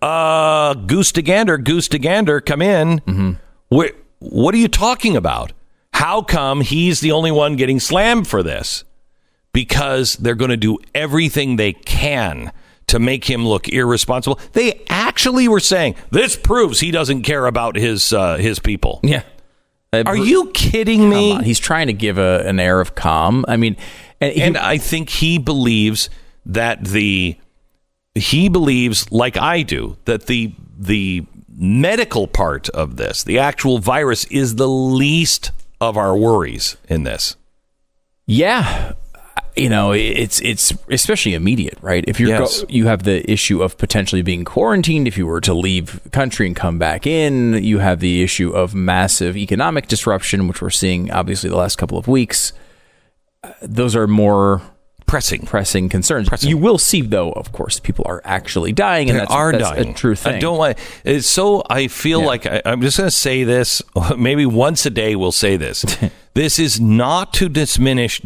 S1: Goose to gander, come in.
S6: Mm-hmm.
S1: What are you talking about? How come he's the only one getting slammed for this? Because they're going to do everything they can to make him look irresponsible. They actually were saying, this proves he doesn't care about his people.
S6: Yeah.
S1: Are you kidding me?
S6: He's trying to give an air of calm. I mean,
S1: and I think he believes that he believes, like I do, that the medical part of this, the actual virus, is the least of our worries in this.
S6: Yeah. It's especially immediate, right? If you have the issue of potentially being quarantined, if you were to leave the country and come back in, you have the issue of massive economic disruption, which we're seeing obviously the last couple of weeks. Those are more pressing concerns. You will see, though, of course, people are actually dying, and that's dying. A true thing.
S1: I feel like I'm just going to say this. Maybe once a day we'll say this. This is not to diminish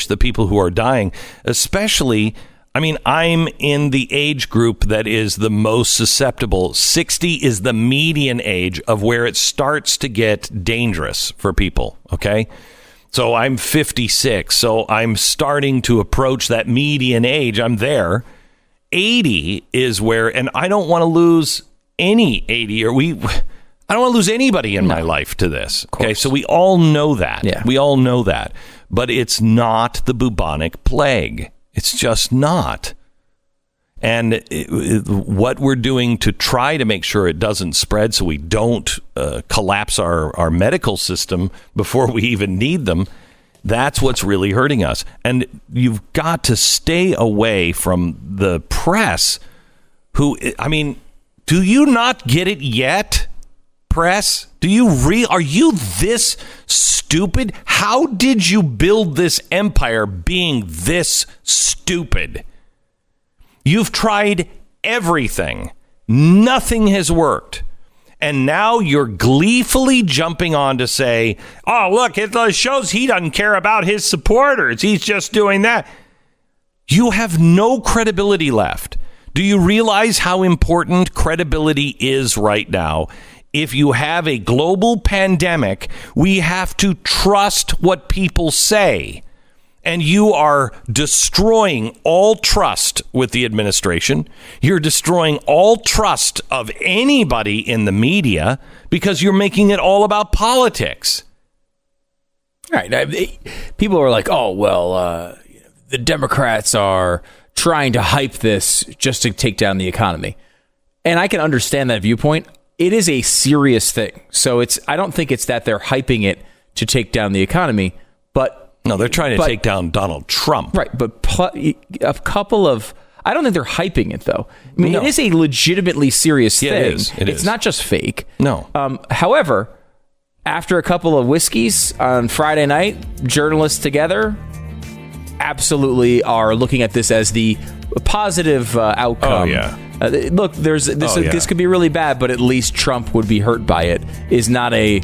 S1: the people who are dying, especially. I mean, I'm in the age group that is the most susceptible. 60 is the median age of where it starts to get dangerous for people. Okay. So I'm 56, so I'm starting to approach that median age. I'm there. 80 is where, and I don't want to lose any 80, I don't want to lose anybody in my life to this. Okay, so we all know that. Yeah. We all know that. But it's not the bubonic plague. It's just not. And what we're doing to try to make sure it doesn't spread so we don't collapse our medical system before we even need them, that's what's really hurting us. And you've got to stay away from the press who, do you not get it yet, press? Are you this stupid? How did you build this empire being this stupid? You've tried everything. Nothing has worked. And now you're gleefully jumping on to say, oh, look, it shows he doesn't care about his supporters. He's just doing that. You have no credibility left. Do you realize how important credibility is right now? If you have a global pandemic, we have to trust what people say. And you are destroying all trust with the administration. You're destroying all trust of anybody in the media because you're making it all about politics.
S6: Right. People are like, oh, well, the Democrats are trying to hype this just to take down the economy. And I can understand that viewpoint. It is a serious thing. So I don't think it's that they're hyping it to take down the economy, but
S1: no, they're trying to take down Donald Trump.
S6: Right. But a couple of, I don't think they're hyping it, though. I mean, It is a legitimately serious thing.
S1: It is.
S6: It's not just fake.
S1: No.
S6: However, after a couple of whiskeys on Friday night, journalists together absolutely are looking at this as the positive outcome.
S1: Oh, yeah.
S6: Look, this could be really bad, but at least Trump would be hurt by it. Isn't a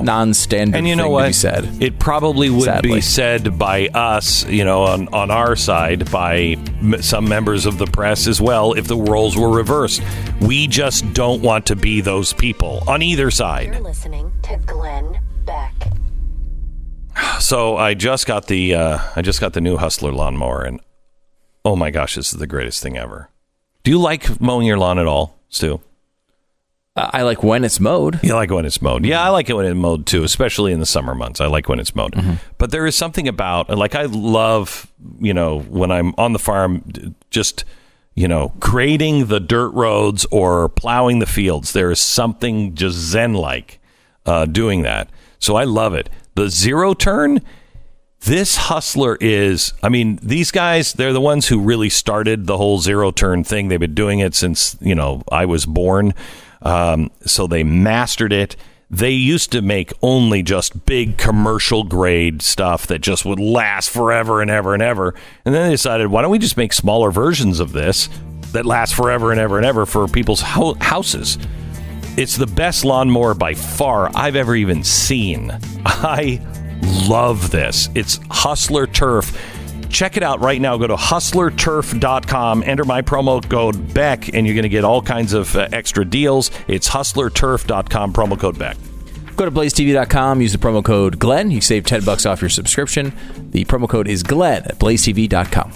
S6: non-standard
S1: and you know
S6: thing
S1: what?
S6: To be said.
S1: It probably would be said by us, on our side, by some members of the press as well, if the roles were reversed. We just don't want to be those people on either side.
S2: You're listening to Glenn Beck.
S1: So I just got the new Hustler lawnmower, and oh my gosh, this is the greatest thing ever. Do you like mowing your lawn at all, Stu?
S6: I like when it's mowed.
S1: You like when it's mowed. Yeah, I like it when it's mowed too, especially in the summer months. I like when it's mowed. Mm-hmm. But there is something about, like, I love, when I'm on the farm, just, grading the dirt roads or plowing the fields. There is something just zen-like doing that. So I love it. The zero turn, this Hustler is, these guys, they're the ones who really started the whole zero turn thing. They've been doing it since, I was born. So they mastered it. They used to make only just big commercial grade stuff that just would last forever and ever and ever. And then they decided, why don't we just make smaller versions of this that last forever and ever and ever for people's houses? It's the best lawnmower by far I've ever even seen. I love this. It's Hustler Turf. Check it out right now. Go to hustlerturf.com. Enter my promo code Beck, and you're going to get all kinds of extra deals. It's hustlerturf.com, promo code Beck.
S6: Go to blazetv.com. Use the promo code Glenn. You save $10 off your subscription. The promo code is Glenn at blazetv.com.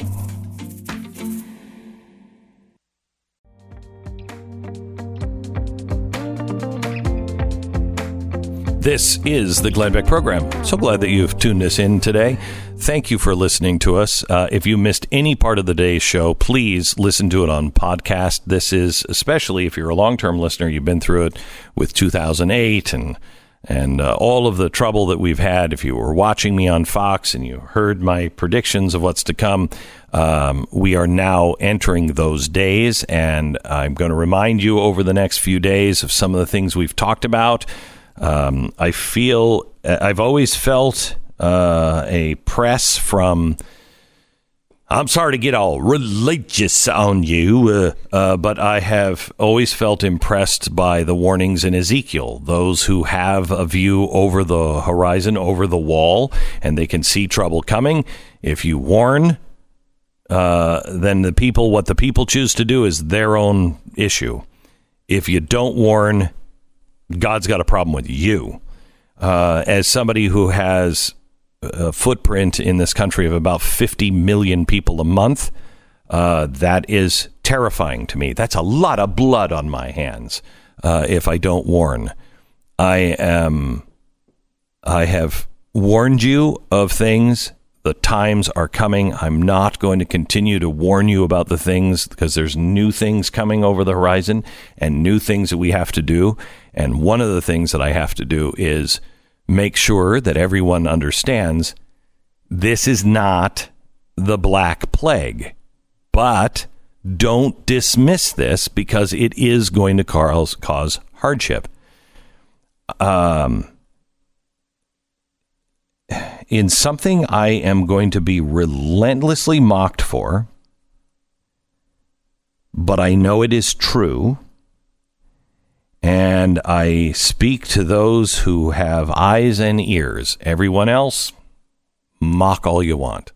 S1: This is the Glenn Beck Program. So glad that you've tuned us in today. Thank you for listening to us. If you missed any part of the day's show, please listen to it on podcast. This is, especially if you're a long-term listener, you've been through it with 2008 and all of the trouble that we've had. If you were watching me on Fox and you heard my predictions of what's to come, we are now entering those days, and I'm going to remind you over the next few days of some of the things we've talked about. I've always felt a press from, I'm sorry to get all religious on you, but I have always felt impressed by the warnings in Ezekiel, those who have a view over the horizon, over the wall, and they can see trouble coming. If you warn, then what the people choose to do is their own issue. If you don't warn, God's got a problem with you. As somebody who has a footprint in this country of about 50 million people a month, that is terrifying to me. That's a lot of blood on my hands if I don't warn. I have warned you of things. The times are coming. I'm not going to continue to warn you about the things because there's new things coming over the horizon and new things that we have to do. And one of the things that I have to do is make sure that everyone understands this is not the Black Plague. But don't dismiss this because it is going to cause hardship. In something I am going to be relentlessly mocked for, but I know it is true, and I speak to those who have eyes and ears. Everyone else, mock all you want.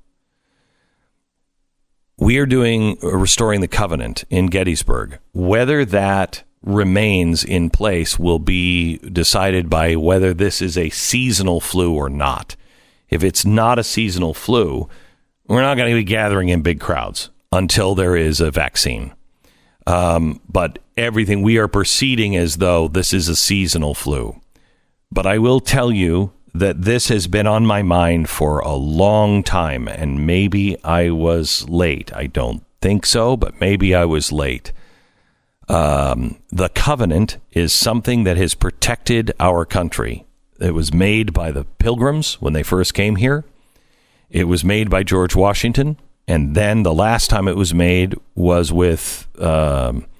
S1: We are doing Restoring the Covenant in Gettysburg. Whether that remains in place will be decided by whether this is a seasonal flu or not. If it's not a seasonal flu, we're not going to be gathering in big crowds until there is a vaccine. But everything, we are proceeding as though this is a seasonal flu. But I will tell you that this has been on my mind for a long time, and maybe I was late. I don't think so, but maybe I was late. The covenant is something that has protected our country. It was made by the Pilgrims when they first came here. It was made by George Washington. And then the last time it was made was with Abraham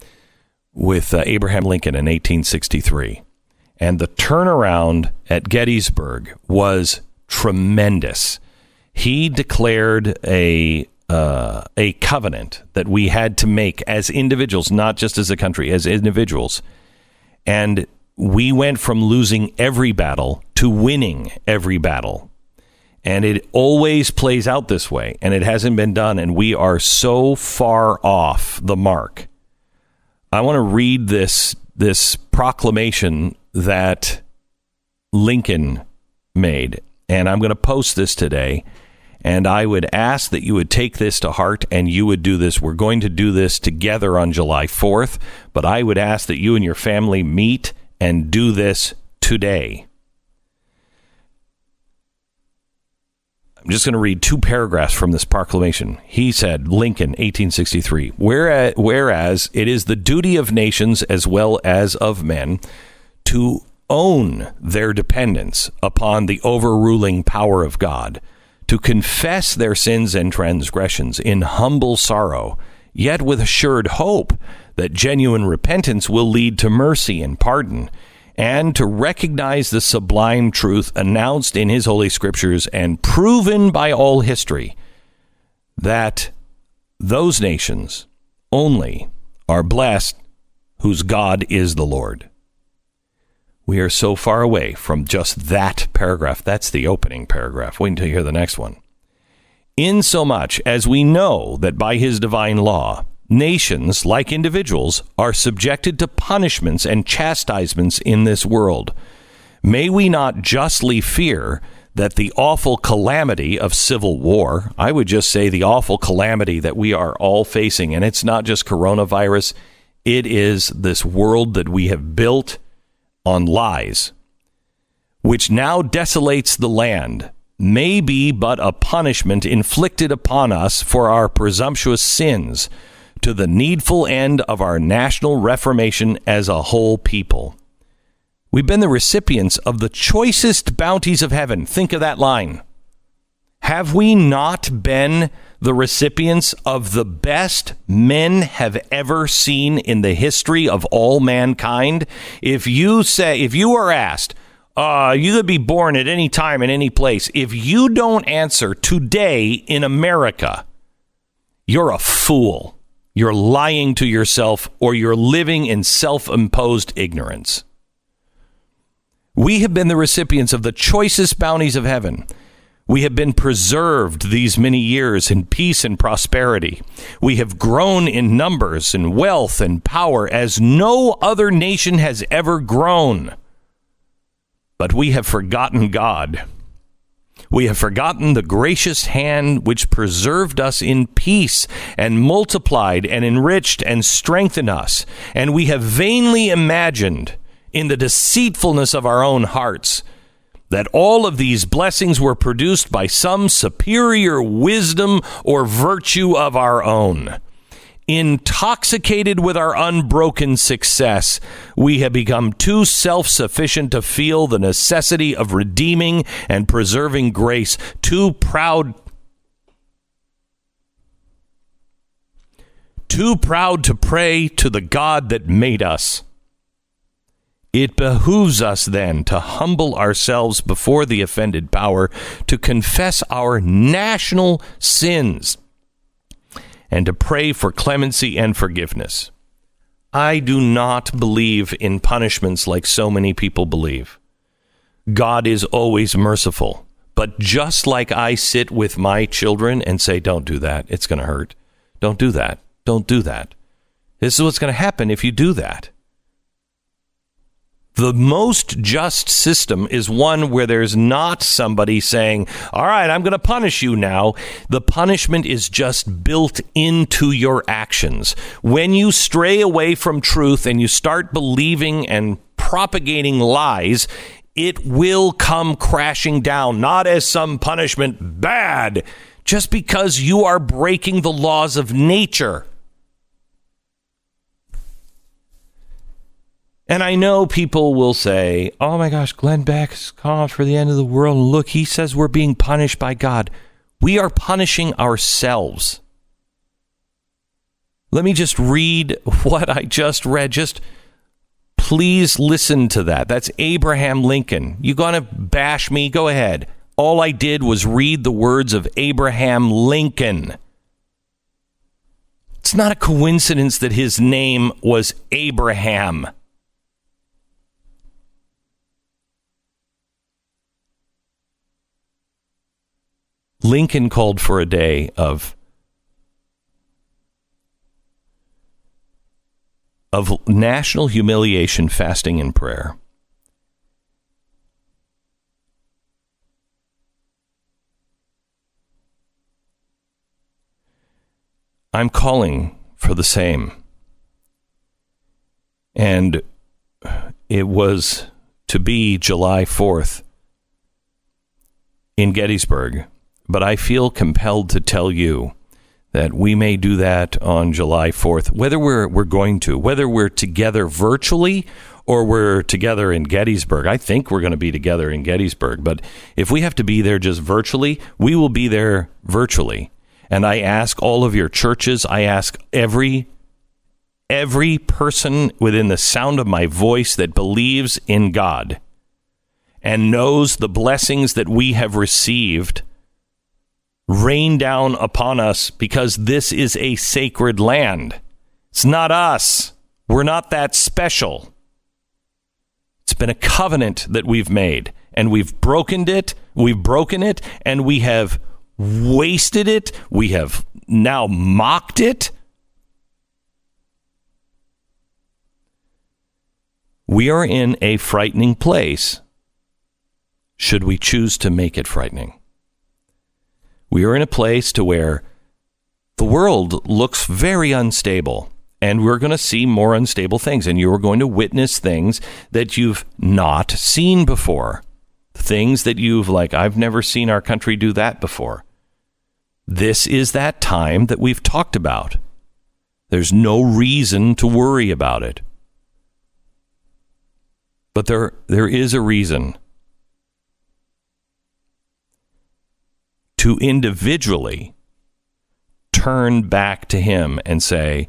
S1: Lincoln in 1863. And the turnaround at Gettysburg was tremendous. He declared a covenant that we had to make as individuals, not just as a country, as individuals. And we went from losing every battle to winning every battle. And it always plays out this way, and it hasn't been done, and we are so far off the mark. I want to read this proclamation that Lincoln made, and I'm going to post this today, and I would ask that you would take this to heart and you would do this. We're going to do this together on July 4th, but I would ask that you and your family meet and do this today. I'm just going to read two paragraphs from this proclamation. He said, Lincoln, 1863, whereas it is the duty of nations as well as of men to own their dependence upon the overruling power of God, to confess their sins and transgressions in humble sorrow, yet with assured hope that genuine repentance will lead to mercy and pardon, and to recognize the sublime truth announced in his holy scriptures and proven by all history, that those nations only are blessed whose God is the Lord. We are so far away from just that paragraph. That's the opening paragraph. Wait until you hear the next one. Insomuch as we know that by his divine law, nations, like individuals, are subjected to punishments and chastisements in this world, may we not justly fear that the awful calamity of civil war, I would just say the awful calamity that we are all facing, and it's not just coronavirus, it is this world that we have built on lies, which now desolates the land, may be but a punishment inflicted upon us for our presumptuous sins, to the needful end of our national reformation as a whole people. We've been the recipients of the choicest bounties of heaven. Think of that line. Have we not been the recipients of the best men have ever seen in the history of all mankind? If you are asked, you could be born at any time in any place. If you don't answer today in America, you're a fool. You're lying to yourself, or you're living in self-imposed ignorance. We have been the recipients of the choicest bounties of heaven. We have been preserved these many years in peace and prosperity. We have grown in numbers and wealth and power as no other nation has ever grown. But we have forgotten God. We have forgotten the gracious hand which preserved us in peace and multiplied and enriched and strengthened us. And we have vainly imagined in the deceitfulness of our own hearts that all of these blessings were produced by some superior wisdom or virtue of our own. Intoxicated with our unbroken success, we have become too self-sufficient to feel the necessity of redeeming and preserving grace, too proud to pray to the God that made us. It behooves us then to humble ourselves before the offended power, to confess our national sins, and to pray for clemency and forgiveness. I do not believe in punishments like so many people believe. God is always merciful. But just like I sit with my children and say, don't do that, it's going to hurt. Don't do that. Don't do that. This is what's going to happen if you do that. The most just system is one where there's not somebody saying, all right, I'm going to punish you now. The punishment is just built into your actions. When you stray away from truth and you start believing and propagating lies, it will come crashing down, not as some punishment bad, just because you are breaking the laws of nature. And I know people will say, oh my gosh, Glenn Beck is calling for the end of the world. And look, he says we're being punished by God. We are punishing ourselves. Let me just read what I just read. Just please listen to that. That's Abraham Lincoln. You going to bash me? Go ahead. All I did was read the words of Abraham Lincoln. It's not a coincidence that his name was Abraham. Lincoln called for a day of national humiliation, fasting, and prayer. I'm calling for the same. And it was to be July 4th in Gettysburg. But I feel compelled to tell you that we may do that on July 4th, whether we're going to, whether we're together virtually or we're together in Gettysburg. I think we're going to be together in Gettysburg. But if we have to be there just virtually, we will be there virtually. And I ask all of your churches, I ask every person within the sound of my voice that believes in God and knows the blessings that we have received rain down upon us, because this is a sacred land. It's not us. We're not that special. It's been a covenant that we've made, and we've broken it, and we have wasted it. We have now mocked it. We are in a frightening place, should we choose to make it frightening. We are in a place to where the world looks very unstable, and we're going to see more unstable things, and you are going to witness things that you've not seen before. things that you've like, I've never seen our country do that before. This is that time that we've talked about. There's no reason to worry about it. But there is a reason to individually turn back to him and say,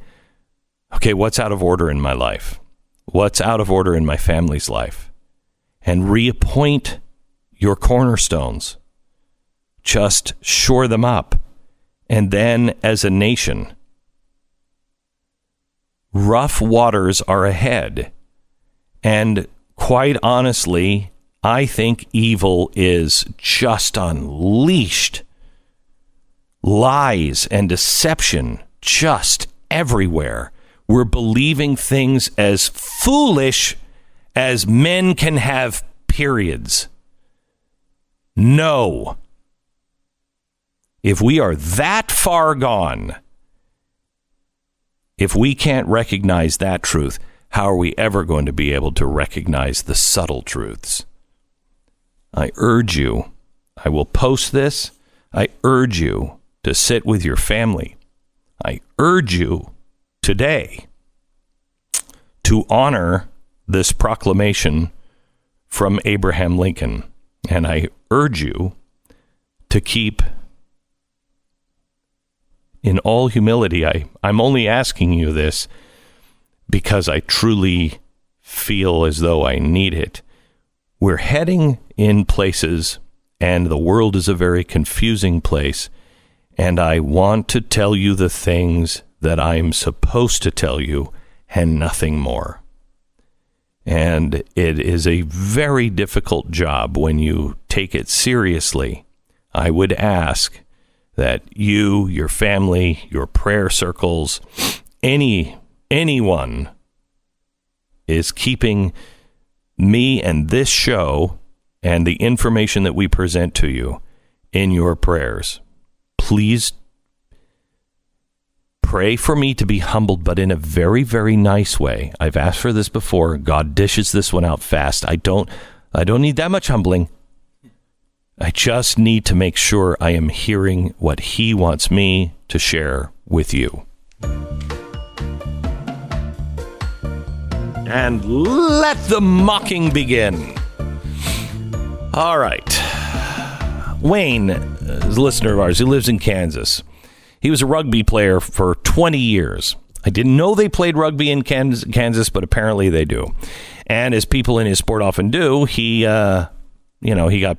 S1: okay, what's out of order in my life? What's out of order in my family's life? And reappoint your cornerstones. Just shore them up. And then, as a nation, rough waters are ahead. And quite honestly, I think evil is just unleashed. Lies and deception just everywhere. We're believing things as foolish as men can have periods. No. If we are that far gone, if we can't recognize that truth, how are we ever going to be able to recognize the subtle truths? I urge you, I will post this, I urge you to sit with your family. I urge you today to honor this proclamation from Abraham Lincoln. And I urge you to keep, in all humility, I'm only asking you this because I truly feel as though I need it. We're heading in places, and the world is a very confusing place. And I want to tell you the things that I'm supposed to tell you and nothing more. And it is a very difficult job when you take it seriously. I would ask that you, your family, your prayer circles, anyone is keeping me and this show and the information that we present to you in your prayers. Please pray for me to be humbled, but in a very, very nice way. I've asked for this before. God dishes this one out fast. I don't need that much humbling. I just need to make sure I am hearing what he wants me to share with you. And let the mocking begin. All right. Wayne is a listener of ours who lives in Kansas. He was a rugby player for 20 years. I didn't know they played rugby in Kansas, but apparently they do. And as people in his sport often do, he got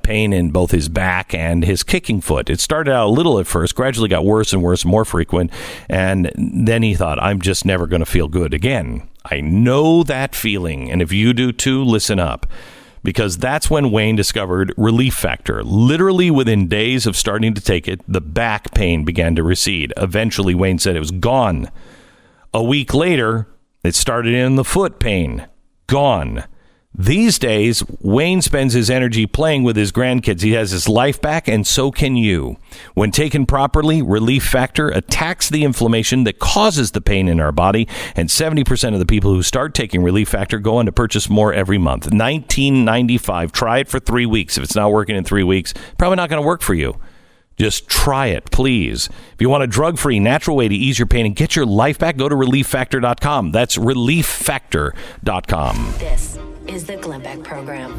S1: pain in both his back and his kicking foot. It started out a little at first, gradually got worse and worse, more frequent. And then he thought, I'm just never going to feel good again. I know that feeling. And if you do too, listen up. Because that's when Wayne discovered Relief Factor. Literally within days of starting to take it, the back pain began to recede. Eventually, Wayne said it was gone. A week later, it started in the foot pain. Gone. These days, Wayne spends his energy playing with his grandkids. He has his life back, and so can you. When taken properly, Relief Factor attacks the inflammation that causes the pain in our body, and 70% of the people who start taking Relief Factor go on to purchase more every month. $19.95. Try it for 3 weeks. If it's not working in 3 weeks, probably not going to work for you. Just try it, please. If you want a drug-free, natural way to ease your pain and get your life back, go to ReliefFactor.com. That's ReliefFactor.com.
S2: This is the Glenn Beck Program.